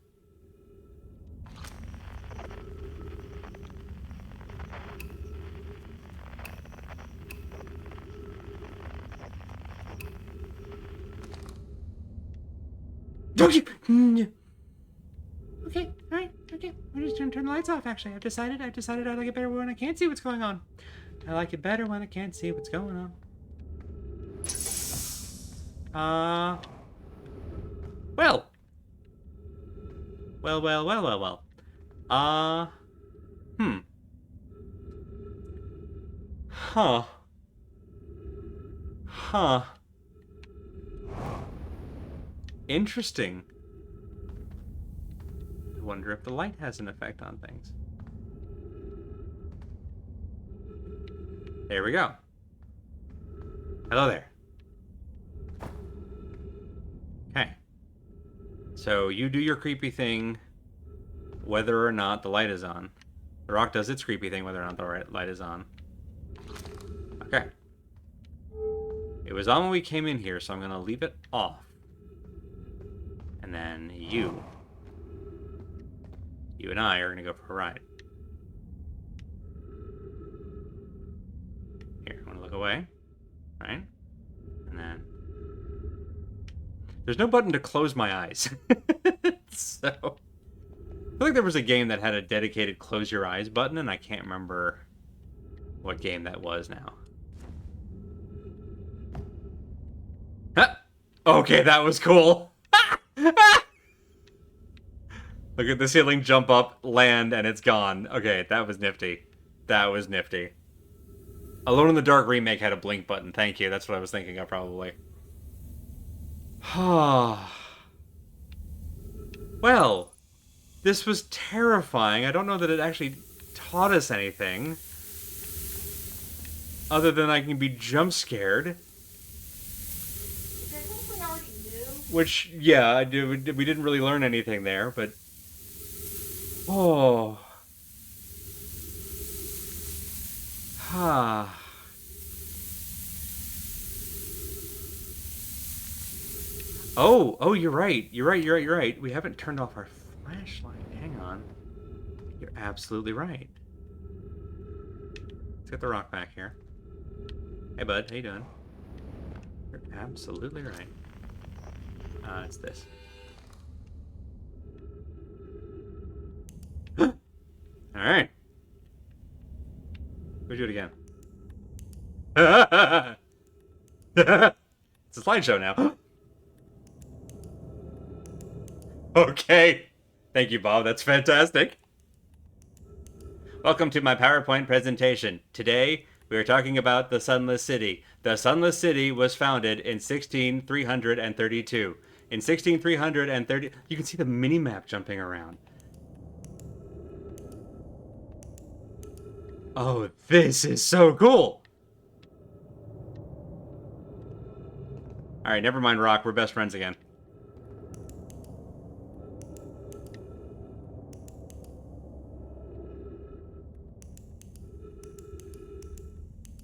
Okay, alright, okay. We're just gonna turn the lights off, actually. I've decided I like it better when I can't see what's going on. I like it better when I can't see what's going on. Well. Well. Huh. Interesting. I wonder if the light has an effect on things. There we go. Hello there. Okay. So you do your creepy thing whether or not the light is on. The rock does its creepy thing whether or not the light is on. Okay. It was on when we came in here, so I'm going to leave it off. And then you and I are going to go for a ride. Here, I want to look away. Right? And then... There's no button to close my eyes. So... I feel like there was a game that had a dedicated close your eyes button, and I can't remember what game that was now. Ah! Okay, that was cool. Look at the ceiling jump up, land, and it's gone. Okay, that was nifty. That was nifty. Alone in the Dark remake had a blink button. Thank you. That's what I was thinking of, probably. Well, this was terrifying. I don't know that it actually taught us anything. Other than I can be jump scared. Is there things we already knew? Which, yeah, I do. We didn't really learn anything there, but... Oh. Oh, you're right. You're right. We haven't turned off our flashlight. Hang on. You're absolutely right. Let's get the rock back here. Hey, bud. How you doing? You're absolutely right. It's this. Alright. Go do it again. It's a slideshow now. Okay. Thank you, Bob. That's fantastic. Welcome to my PowerPoint presentation. Today, We are talking about the Sunless City. The Sunless City was founded in 16332. In 16330, you can see the mini-map jumping around. Oh, this is so cool! Alright, never mind, Rock. We're best friends again.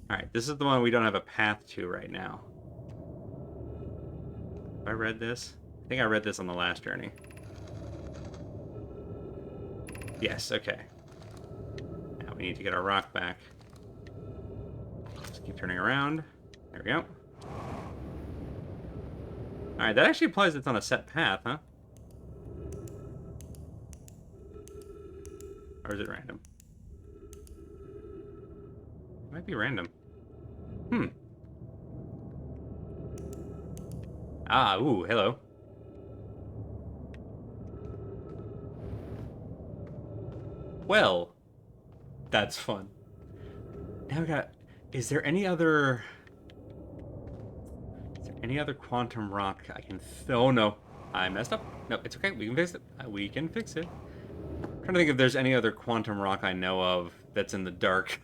Alright, this is the one we don't have a path to right now. Have I read this? I think I read this on the last journey. Yes, okay. Now we need to get our rock back. Just keep turning around. There we go. Alright, that actually implies it's on a set path, huh? Or is it random? It might be random. Ah, ooh, hello. Well, that's fun. Now we got... Is there any other quantum rock I can... Oh, no. I messed up. No, it's okay. We can fix it. We can fix it. I'm trying to think if there's any other quantum rock I know of that's in the dark.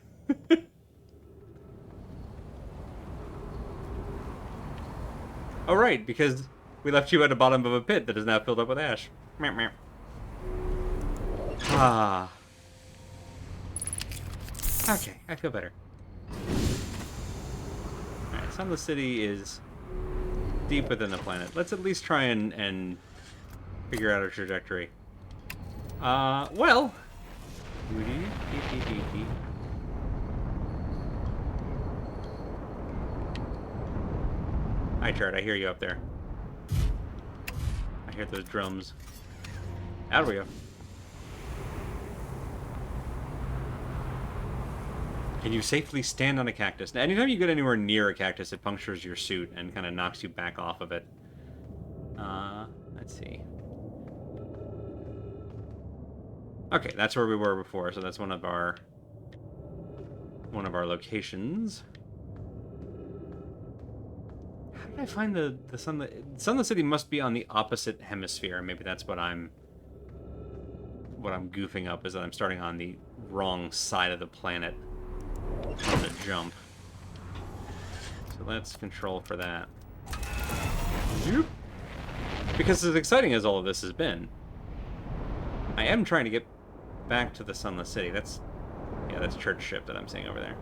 Oh, right, because we left you at the bottom of a pit that is now filled up with ash. Meow, meow. Ah. Okay, I feel better. Alright, Sunless City is deep within the planet. Let's at least try and figure out our trajectory. Well... Hi, Chart. I hear you up there. I hear those drums. Out we go. Can you safely stand on a cactus? Now, anytime you get anywhere near a cactus, it punctures your suit and kind of knocks you back off of it. Let's see. Okay, that's where we were before, so that's one of our locations. How did I find the Sunless City must be on the opposite hemisphere. Maybe that's what I'm goofing up, is that I'm starting on the wrong side of the planet on the jump. So let's control for that. Zoop. Because as exciting as all of this has been, I am trying to get back to the Sunless City. That's church ship that I'm seeing over there.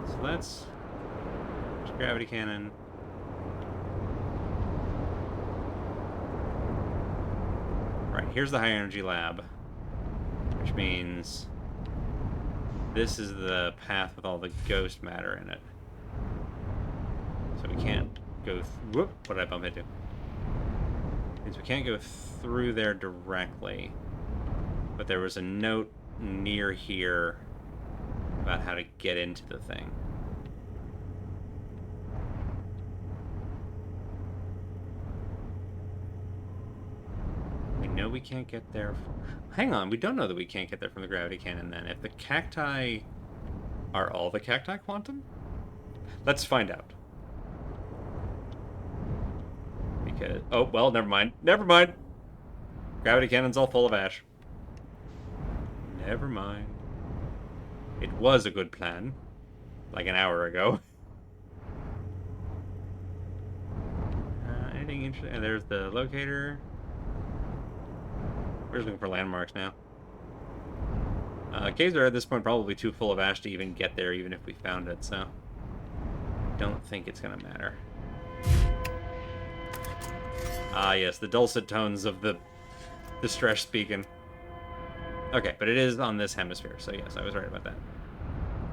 So let's gravity cannon. Right, here's the high energy lab, which means this is the path with all the ghost matter in it. So we can't go... Whoop! What did I bump into? Means we can't go through there directly. But there was a note near here about how to get into the thing. We know we can't get there. Hang on, we don't know that we can't get there from the gravity cannon then. If the cacti... Are all the cacti quantum? Let's find out. Because... Oh, well, never mind. Never mind! Gravity cannon's all full of ash. Never mind. It was a good plan. Like an hour ago. Anything interesting? And there's the locator. We're just looking for landmarks now. Caves are at this point probably too full of ash to even get there, even if we found it, so... Don't think it's gonna matter. Ah, yes, the dulcet tones of the distress speaking. Okay, but it is on this hemisphere, so yes, I was right about that.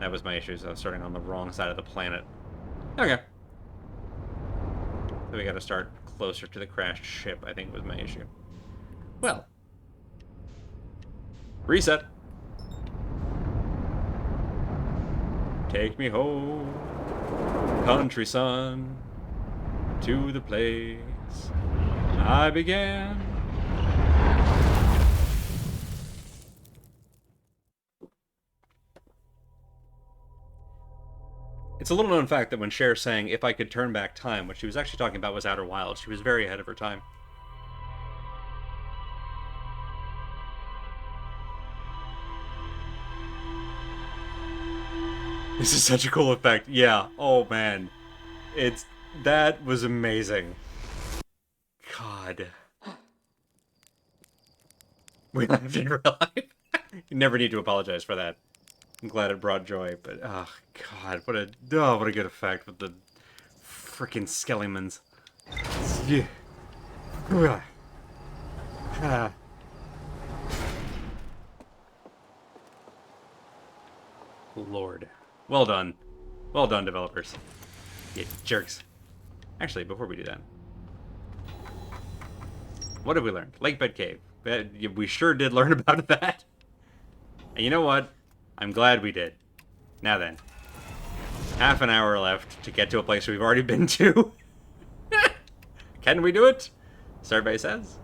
That was my issue, so I was starting on the wrong side of the planet. Okay. So we gotta start closer to the crashed ship, I think was my issue. Well. Reset. Take me home, country sun, to the place I began. It's a little known fact that when Cher sang "If I Could Turn Back Time," what she was actually talking about was Outer Wilds. She was very ahead of her time. This is such a cool effect. Yeah. Oh man, that was amazing. God. We laughed in real life. You never need to apologize for that. I'm glad it brought joy, but oh god, what a good effect with the freaking skeletons. Yeah. Ah. Lord. Well done. Well done, developers. You jerks. Actually, before we do that, what have we learned? Lakebed Cave. We sure did learn about that. And you know what? I'm glad we did. Now then, half an hour left to get to a place we've already been to. Can we do it? Survey says.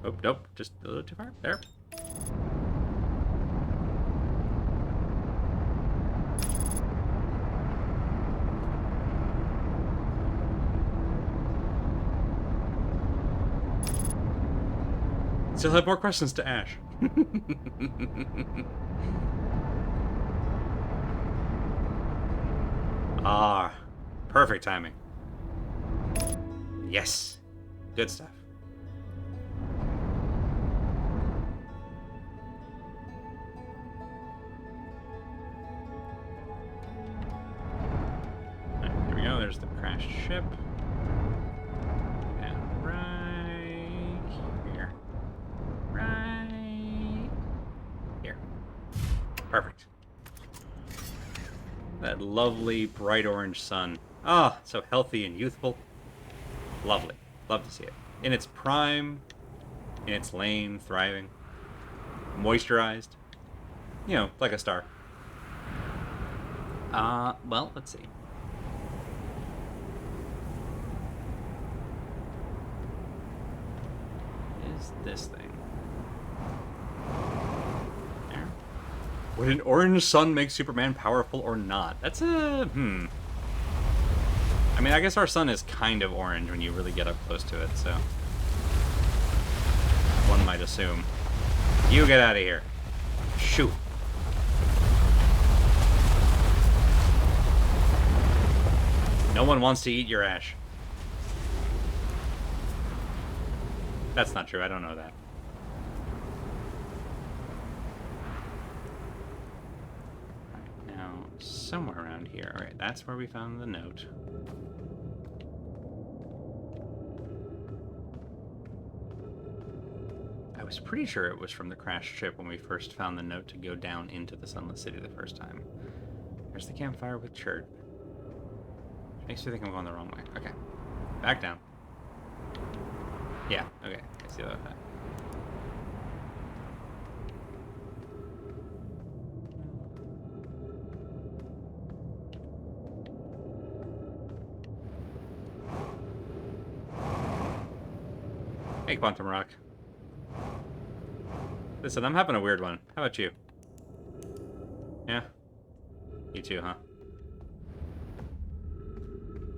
Oh, nope. Just a little too far. There. Still have more questions to Ash. Ah, perfect timing. Yes. Good stuff. Alright, here we go. There's the crashed ship. And right here. Right here. Perfect. That lovely bright orange sun. Ah, so healthy and youthful. Lovely. Love to see it. In its prime, in its lane, thriving. Moisturized. You know, like a star. Well, let's see. Is this thing? There. Would an orange sun make Superman powerful or not? That's a... I mean, I guess our sun is kind of orange when you really get up close to it, so... one might assume. You get out of here. Shoot. No one wants to eat your ash. That's not true, I don't know that. Right, now, somewhere around here. Alright, that's where we found the note. I was pretty sure it was from the crashed ship when we first found the note to go down into the Sunless City the first time. There's the campfire with Chert. Makes me think I'm going the wrong way. Okay. Back down. Yeah, okay. I see that. Hey, Quantum Rock. Listen, I'm having a weird one. How about you? Yeah? You too, huh?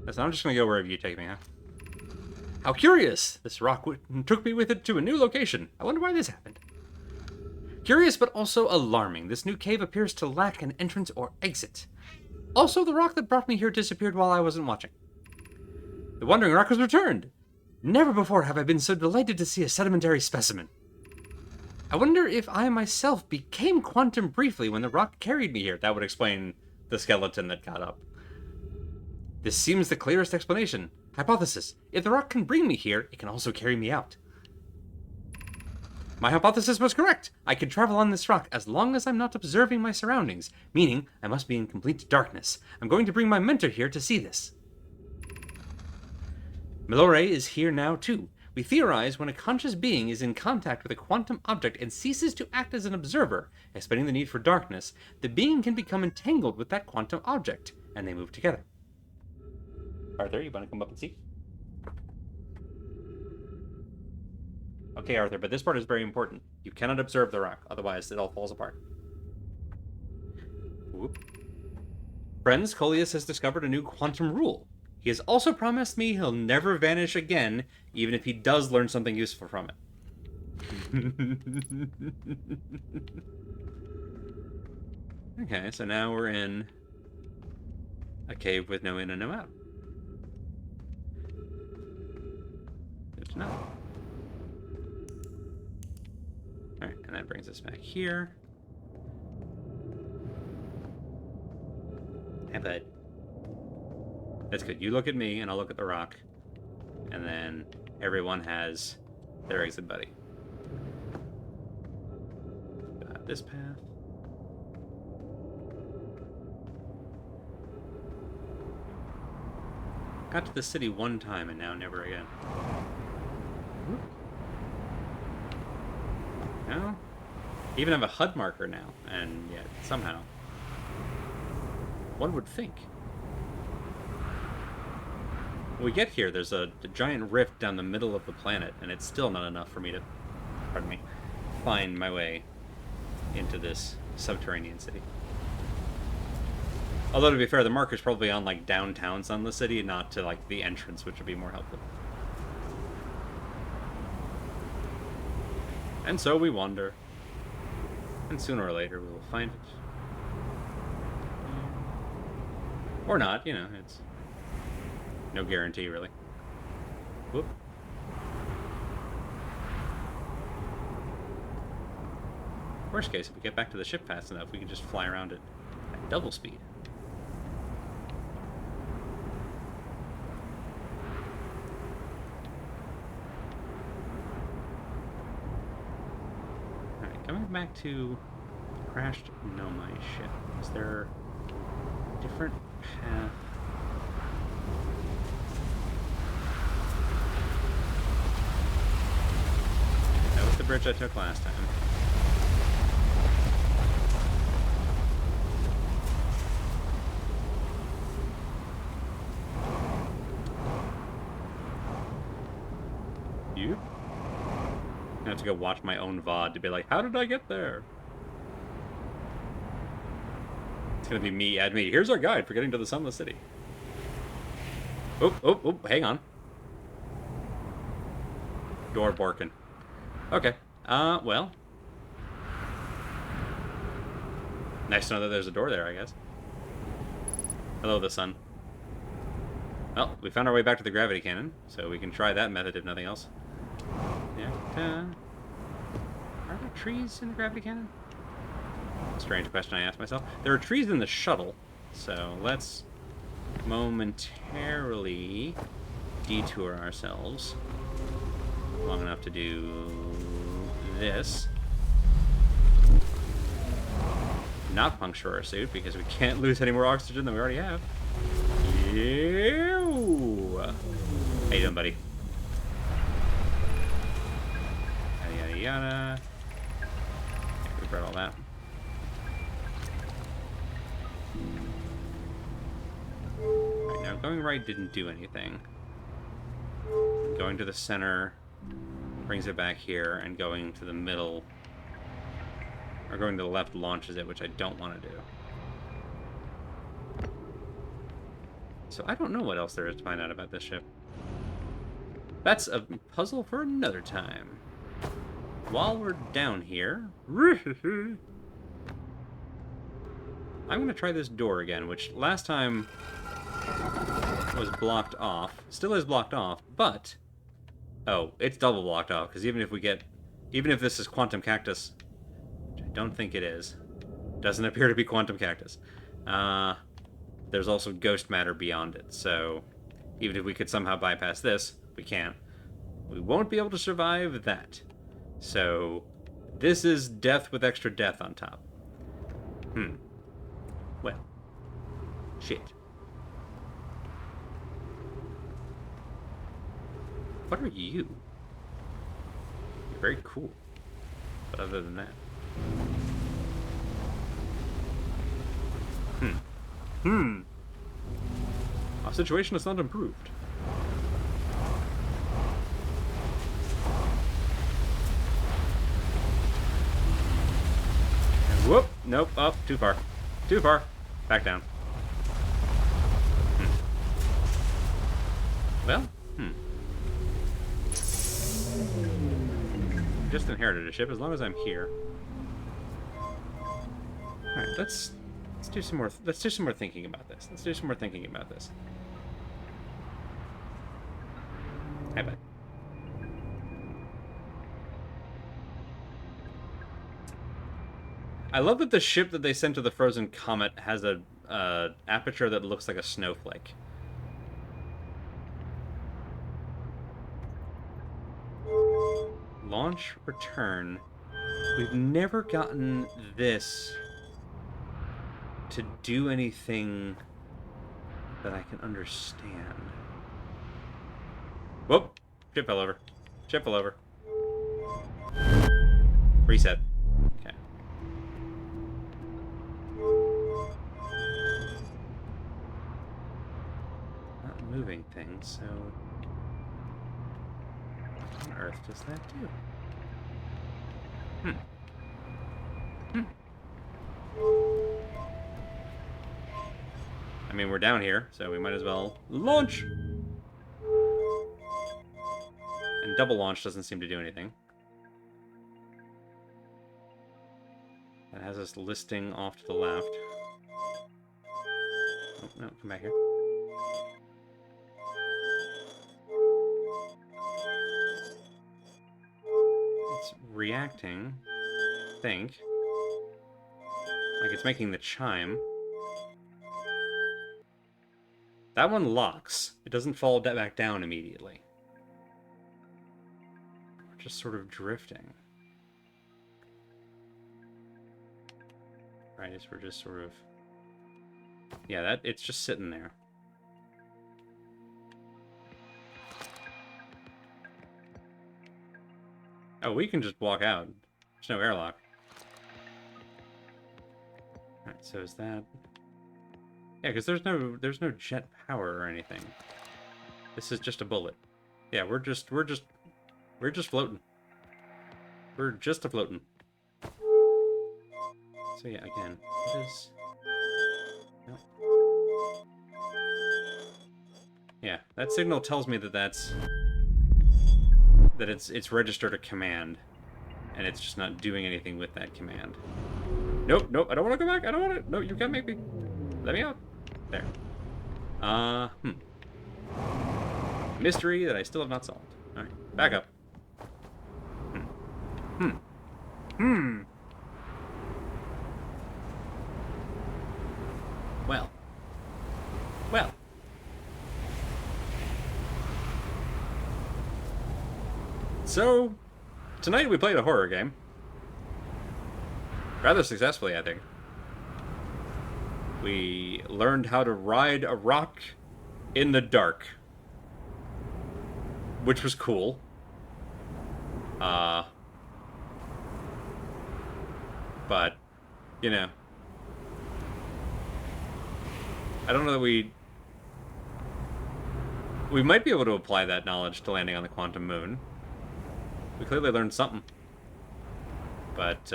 Listen, I'm just gonna go wherever you take me, huh? How curious! This rock took me with it to a new location. I wonder why this happened. Curious, but also alarming. This new cave appears to lack an entrance or exit. Also, the rock that brought me here disappeared while I wasn't watching. The Wandering Rock has returned! Never before have I been so delighted to see a sedimentary specimen. I wonder if I myself became quantum briefly when the rock carried me here. That would explain the skeleton that got up. This seems the clearest explanation. Hypothesis. If the rock can bring me here, it can also carry me out. My hypothesis was correct. I can travel on this rock as long as I'm not observing my surroundings, meaning I must be in complete darkness. I'm going to bring my mentor here to see this. Milore is here now too. We theorize when a conscious being is in contact with a quantum object and ceases to act as an observer, explaining the need for darkness, the being can become entangled with that quantum object, and they move together. Arthur, you want to come up and see? Okay, Arthur, but this part is very important. You cannot observe the rock, otherwise it all falls apart. Whoop. Friends, Coleus has discovered a new quantum rule. He has also promised me he'll never vanish again, even if he does learn something useful from it. Okay, so now we're in a cave with no in and no out. Good to know. Alright, and that brings us back here. Hey, bud. That's good. You look at me, and I'll look at the rock. And then everyone has their exit buddy. Got this path. Got to the city one time, and now never again. No? Even have a HUD marker now, and yet somehow. One would think. When we get here, there's a giant rift down the middle of the planet, and it's still not enough for me to, pardon me, find my way into this subterranean city. Although, to be fair, the marker's probably on, like, downtowns on the city, not to, like, the entrance, which would be more helpful. And so we wander. And sooner or later, we will find it. Or not, you know, it's no guarantee, really. Whoop. Worst case, if we get back to the ship fast enough, we can just fly around it at double speed. Alright, coming back to crashed Nomai ship. Is there a different path? That was the bridge I took last time. You? I have to go watch my own VOD to be like, how did I get there? It's gonna be me, add me. Here's our guide for getting to the Sunless City. Oh, hang on. Door barking. Okay. Well. Nice to know that there's a door there, I guess. Hello, the sun. Well, we found our way back to the gravity cannon, so we can try that method if nothing else. Yeah. Are there trees in the gravity cannon? Strange question I asked myself. There are trees in the shuttle, so let's momentarily detour ourselves long enough to do this. Not puncture our suit because we can't lose any more oxygen than we already have. Ew. How you doing, buddy? Yada yada yada. Okay, we brought all that. Right, now going right didn't do anything. Going to the center brings it back here, and going to the middle, or going to the left launches it, which I don't want to do. So I don't know what else there is to find out about this ship. That's a puzzle for another time. While we're down here, I'm going to try this door again, which last time was blocked off. Still is blocked off, but... Oh, it's double blocked off, because even if this is Quantum Cactus, which I don't think it is, doesn't appear to be Quantum Cactus, there's also ghost matter beyond it, so even if we could somehow bypass this, we can't. We won't be able to survive that. So, this is death with extra death on top. Well. Shit. What are you? You're very cool. But other than that... Our situation has not improved. And whoop! Nope. Up. Too far. Too far. Back down. Well, just inherited a ship. As long as I'm here. All right, let's do some more. Let's do some more thinking about this. Let's do some more thinking about this. Hi, bud. I love that the ship that they sent to the frozen comet has a aperture that looks like a snowflake. Launch, return. We've never gotten this to do anything that I can understand. Whoop! Ship fell over. Ship fell over. Reset. Okay. Not moving things, so... What on earth does that do? I mean, we're down here, so we might as well launch! And double launch doesn't seem to do anything. That has us listing off to the left. Oh, no, come back here. It's reacting, I think. Like it's making the chime. That one locks. It doesn't fall back down immediately. We're just sort of drifting. Right, as we're just sort of... Yeah, it's just sitting there. Oh, we can just walk out. There's no airlock. Alright, so is that... Yeah, because there's no jet power or anything. This is just a bullet. Yeah, we're just floating. We're just a floating. So yeah, again, what is... No. Yeah, that signal tells me that it's registered a command, and it's just not doing anything with that command. Nope, nope, I don't want to go back. I don't want to. No, you can't make me. Let me out. There. Mystery that I still have not solved. All right, back up. Well. So, tonight we played a horror game. Rather successfully, I think. We learned how to ride a rock in the dark. Which was cool. But, you know. I don't know that we might be able to apply that knowledge to landing on the quantum moon. We clearly learned something. But,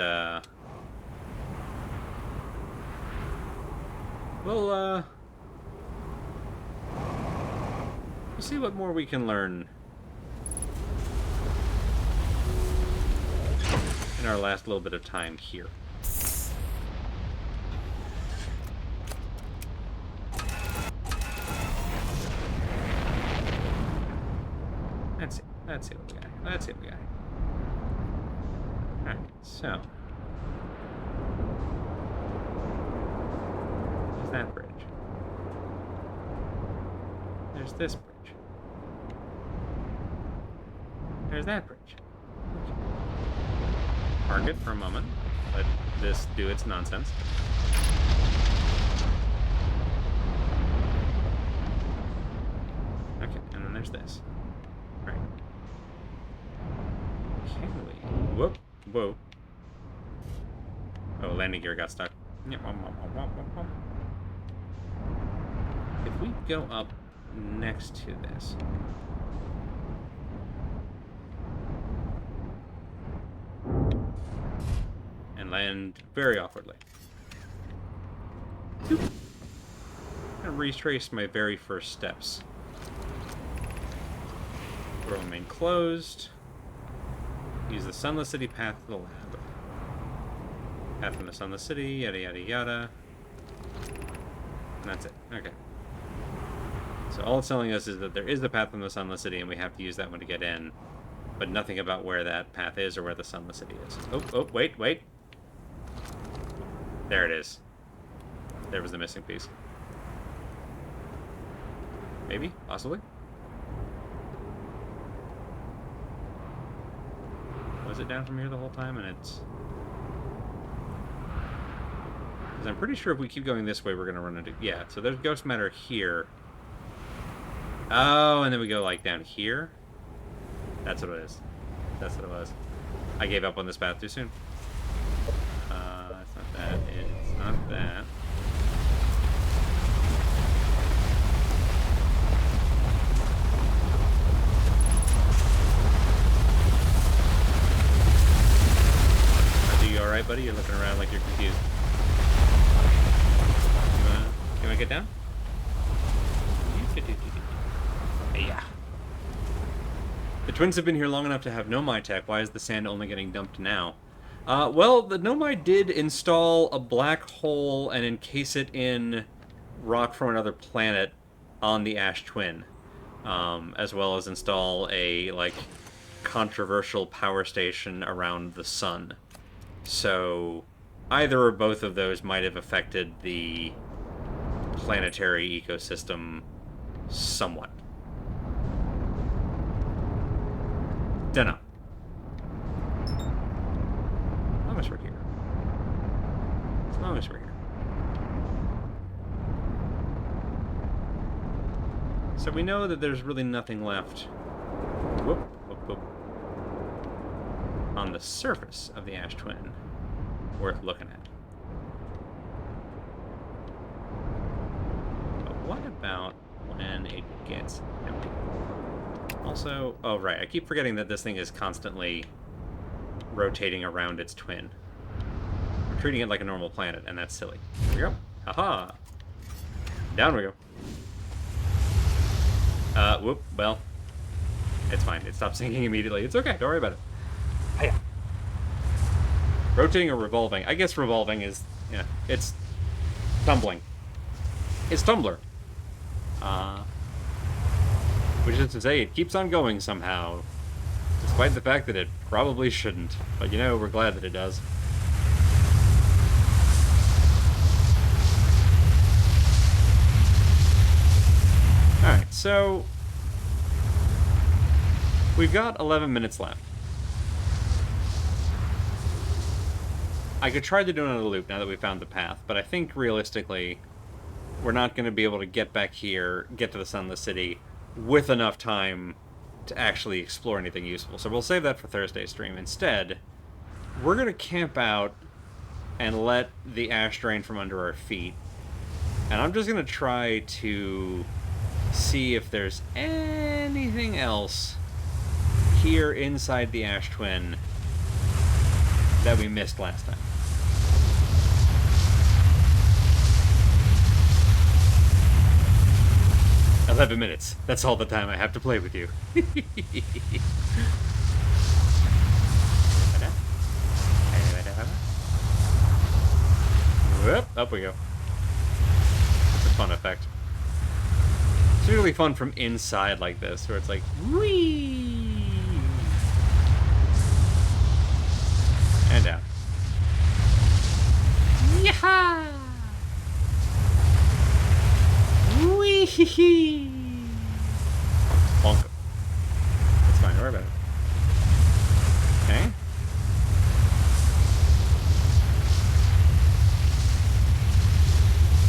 we'll see what more we can learn in our last little bit of time here. Let's see what we got. Let's see what we got. Alright, so. There's that bridge. There's this bridge. There's that bridge. Park it for a moment. Let this do its nonsense. Okay, and then there's this. Right. Can we? Whoop. Whoa. Oh, landing gear got stuck. If we go up next to this. And land very awkwardly. And retrace my very first steps. Door will remain closed. Use the Sunless City path to the lab. Path from the Sunless City, yada yada yada. And that's it. Okay. So all it's telling us is that there is the path from the Sunless City, and we have to use that one to get in. But nothing about where that path is or where the Sunless City is. Oh, wait. There it is. There was the missing piece. Maybe? Possibly? Was it down from here the whole time and it's... Because I'm pretty sure if we keep going this way, we're going to run into... Yeah, so there's ghost matter here. Oh, and then we go, like, down here? That's what it is. That's what it was. I gave up on this path too soon. It's not that. It's not that. Are you alright, buddy? You're looking around like you're confused. You wanna get down? Yeah. The twins have been here long enough to have Nomai tech. Why is the sand only getting dumped now? Well, the Nomai did install a black hole and encase it in rock from another planet on the Ash Twin, as well as install a, like, controversial power station around the sun. So either or both of those might have affected the planetary ecosystem somewhat. Dunno. As long as we're here. As long as we're here. So we know that there's really nothing left. Whoop, whoop, whoop. On the surface of the Ash Twin worth looking at. But what about when it gets empty? Also, oh right, I keep forgetting that this thing is constantly rotating around its twin. We're treating it like a normal planet, and that's silly. Here we go. Haha! Down we go. Whoop, well. It's fine. It stopped sinking immediately. It's okay, don't worry about it. Hiya. Rotating or revolving? I guess revolving is, yeah, it's tumbling. It's Tumbler. Which is to say, it keeps on going somehow, despite the fact that it probably shouldn't. But you know, we're glad that it does. Alright, so we've got 11 minutes left. I could try to do another loop now that we found the path, but I think realistically, we're not going to be able to get back here, get to the Sunless City, with enough time to actually explore anything useful. So we'll save that for Thursday's stream. Instead, we're going to camp out and let the ash drain from under our feet. And I'm just going to try to see if there's anything else here inside the Ash Twin that we missed last time. "11 minutes. That's all the time I have to play with you." Whoop, up we go. That's a fun effect. It's really fun from inside like this, where it's like, whee! And down. Yaha! Wee hee hee! Bonk. It's fine, don't worry about it. Okay.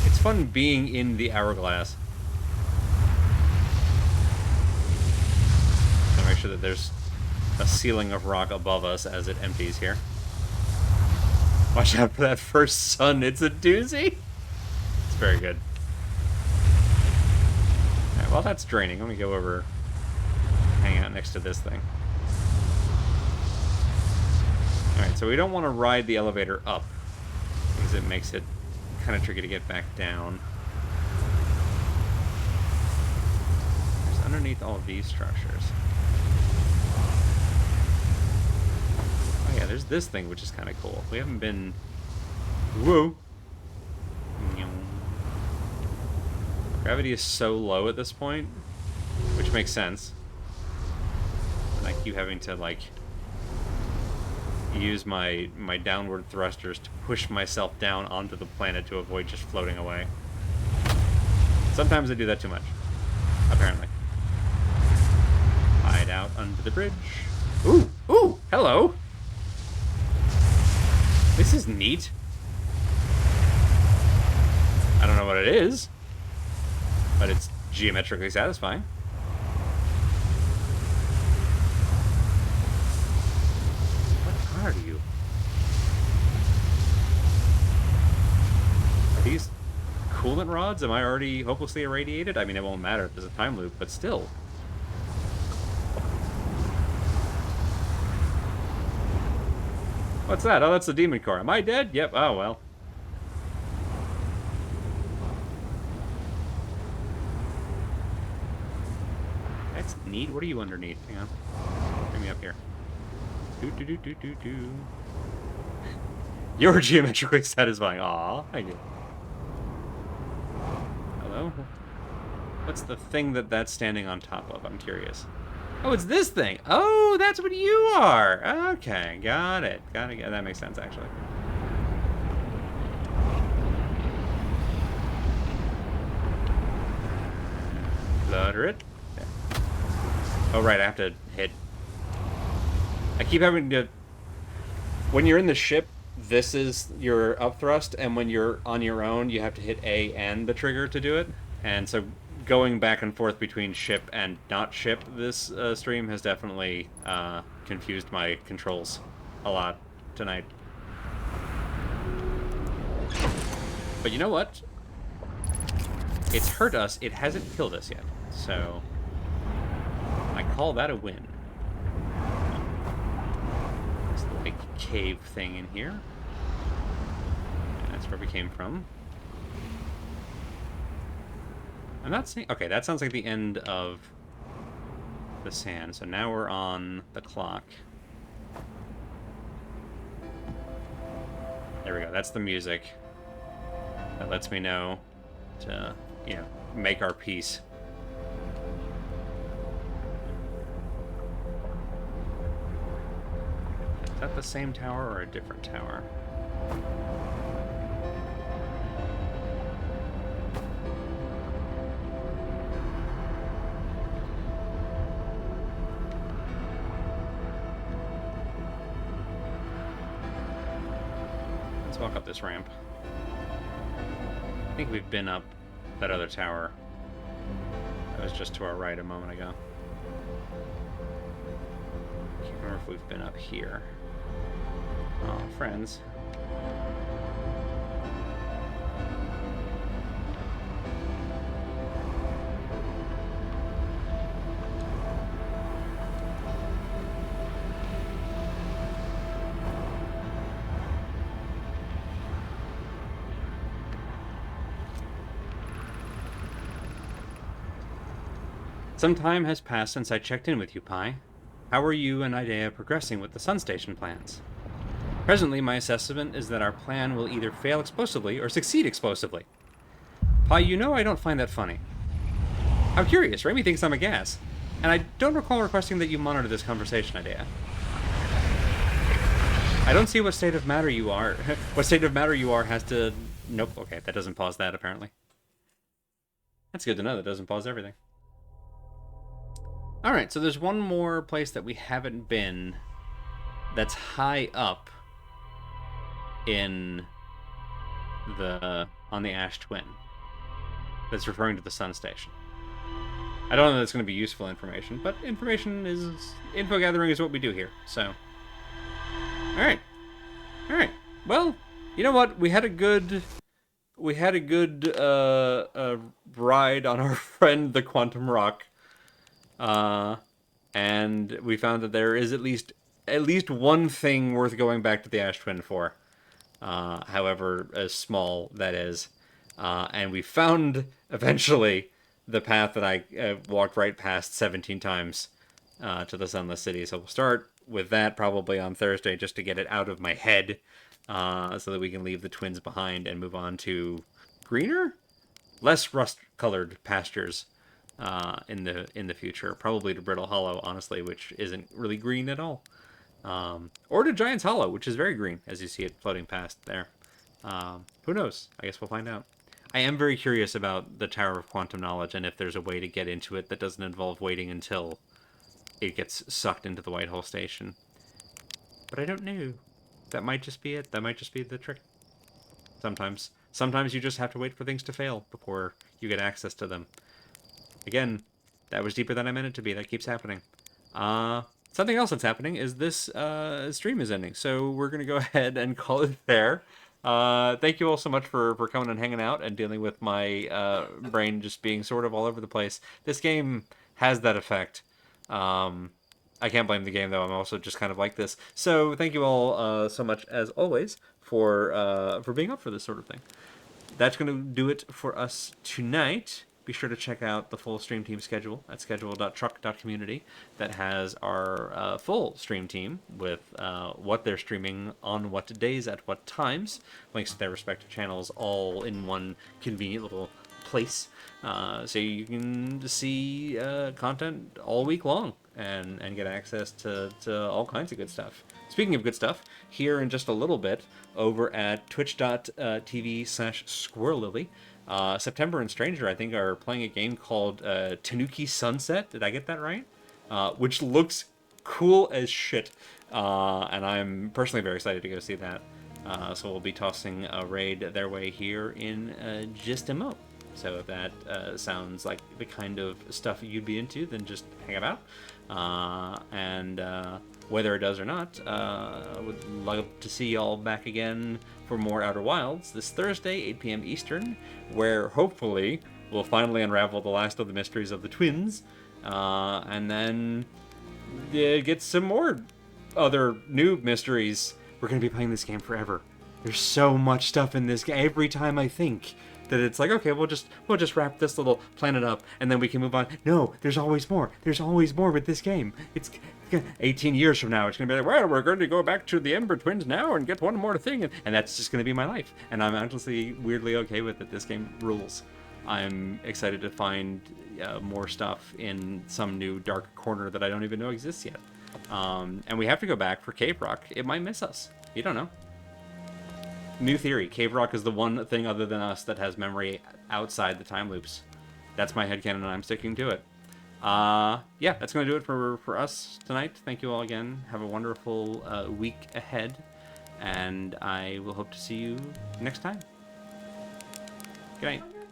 It's fun being in the hourglass. So make sure that there's a ceiling of rock above us as it empties here. Watch out for that first sun, it's a doozy! It's very good. Alright, while that's draining, let me go over, hang out next to this thing. Alright, so we don't want to ride the elevator up, because it makes it kind of tricky to get back down. There's underneath all of these structures. there's this thing, which is kind of cool. We haven't been... Whoa! Gravity is so low at this point, which makes sense. Like you having to, like, use my downward thrusters to push myself down onto the planet to avoid just floating away. Sometimes I do that too much, apparently. Hide out under the bridge. Ooh! Ooh! Hello! This is neat. I don't know what it is, but it's geometrically satisfying. What are you? Are these coolant rods? Am I already hopelessly irradiated? I mean, it won't matter if there's a time loop, but still. What's that? Oh, that's the demon core. Am I dead? Yep. Oh, well. That's neat. What are you underneath? Hang on. Bring me up here. Do. You're geometrically satisfying. Aw, thank you. Hello? What's the thing that's standing on top of? I'm curious. Oh, it's this thing. Oh, that's what you are. Okay, got it. That makes sense, actually. Flutter it. There. Oh, right, I have to hit. I keep having to... When you're in the ship, this is your up thrust, and when you're on your own, you have to hit A and the trigger to do it. And so going back and forth between ship and not ship this stream has definitely confused my controls a lot tonight. But you know what? It's hurt us. It hasn't killed us yet. So I call that a win. There's the big cave thing in here. And that's where we came from. I'm not seeing... Okay, that sounds like the end of the sand. So now we're on the clock. There we go. That's the music. That lets me know to, you know, make our peace. Is that the same tower or a different tower? Let's walk up this ramp. I think we've been up that other tower. That was just to our right a moment ago. Can't remember if we've been up here. Oh, friends. Some time has passed since I checked in with you, Pi. How are you and Idea progressing with the Sun Station plans? Presently, my assessment is that our plan will either fail explosively or succeed explosively. Pi, you know I don't find that funny. How curious, Remy thinks I'm a gas. And I don't recall requesting that you monitor this conversation, Idea. I don't see what state of matter you are. What state of matter you are has to... Nope, okay, that doesn't pause that, apparently. That's good to know, that doesn't pause everything. Alright, so there's one more place that we haven't been that's high up in the... on the Ash Twin. That's referring to the Sun Station. I don't know that it's going to be useful information, but information is... info gathering is what we do here, so... Alright. Alright. Well, you know what? We had a good ride on our friend the Quantum Rock. And we found that there is at least one thing worth going back to the Ash Twin for. However small that is. And we found, eventually, the path that I walked right past 17 times to the Sunless City. So we'll start with that probably on Thursday just to get it out of my head, so that we can leave the twins behind and move on to greener, less rust-colored pastures in the future. Probably to Brittle Hollow, honestly, which isn't really green at all, or to Giant's Hollow, which is very green as you see it floating past there. Who knows? I guess we'll find out. I am very curious about the Tower of Quantum Knowledge and if there's a way to get into it that doesn't involve waiting until it gets sucked into the White Hole Station. But I don't know. That might just be it. That might just be the trick. Sometimes you just have to wait for things to fail before you get access to them. Again, that was deeper than I meant it to be. That keeps happening. Something else that's happening is this stream is ending. So we're going to go ahead and call it there. Thank you all so much for coming and hanging out and dealing with my brain just being sort of all over the place. This game has that effect. I can't blame the game, though. I'm also just kind of like this. So thank you all so much, as always, for being up for this sort of thing. That's going to do it for us tonight. Be sure to check out the full stream team schedule at schedule.truck.community that has our full stream team with what they're streaming on what days at what times, links to their respective channels all in one convenient little place, so you can see content all week long and get access to all kinds of good stuff. Speaking of good stuff, here in just a little bit over at twitch.tv/squirrellily, September and Stranger, I think, are playing a game called Tanuki Sunset. Did I get that right? Which looks cool as shit. And I'm personally very excited to go see that. So we'll be tossing a raid their way here in just a mo. So if that sounds like the kind of stuff you'd be into, then just hang about. And whether it does or not, I would love to see y'all back again for more Outer Wilds this Thursday, 8 p.m. Eastern, where hopefully we'll finally unravel the last of the mysteries of the twins, and then get some more other new mysteries. We're going to be playing this game forever. There's so much stuff in this game. Every time I think that it's like, okay, we'll just wrap this little planet up and then we can move on. No, there's always more. There's always more with this game. It's 18 years from now, it's going to be like, well, we're going to go back to the Ember Twins now and get one more thing. And that's just going to be my life. And I'm honestly weirdly okay with it. This game rules. I'm excited to find more stuff in some new dark corner that I don't even know exists yet. And we have to go back for Cave Rock. It might miss us. You don't know. New theory. Cave Rock is the one thing other than us that has memory outside the time loops. That's my headcanon and I'm sticking to it. Yeah, that's going to do it for us tonight. Thank you all again. Have a wonderful week ahead. And I will hope to see you next time. Good night.